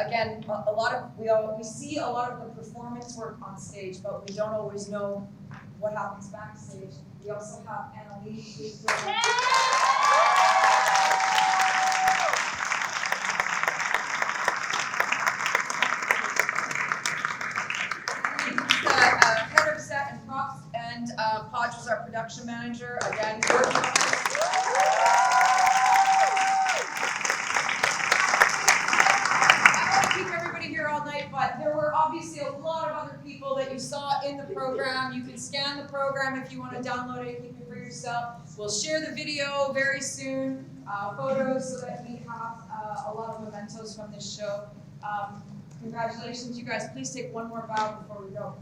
Again, a lot of we see a lot of the performance work on stage, but we don't always know what happens backstage. We also have Anna Lee, who's doing head of set and props, and Podge was our production manager. Again, working on this. But there were obviously a lot of other people that you saw in the program. You can scan the program if you want to download it, keep it for yourself. We'll share the video very soon, photos, so that we have a lot of mementos from this show. Congratulations, you guys. Please take one more bow before we go.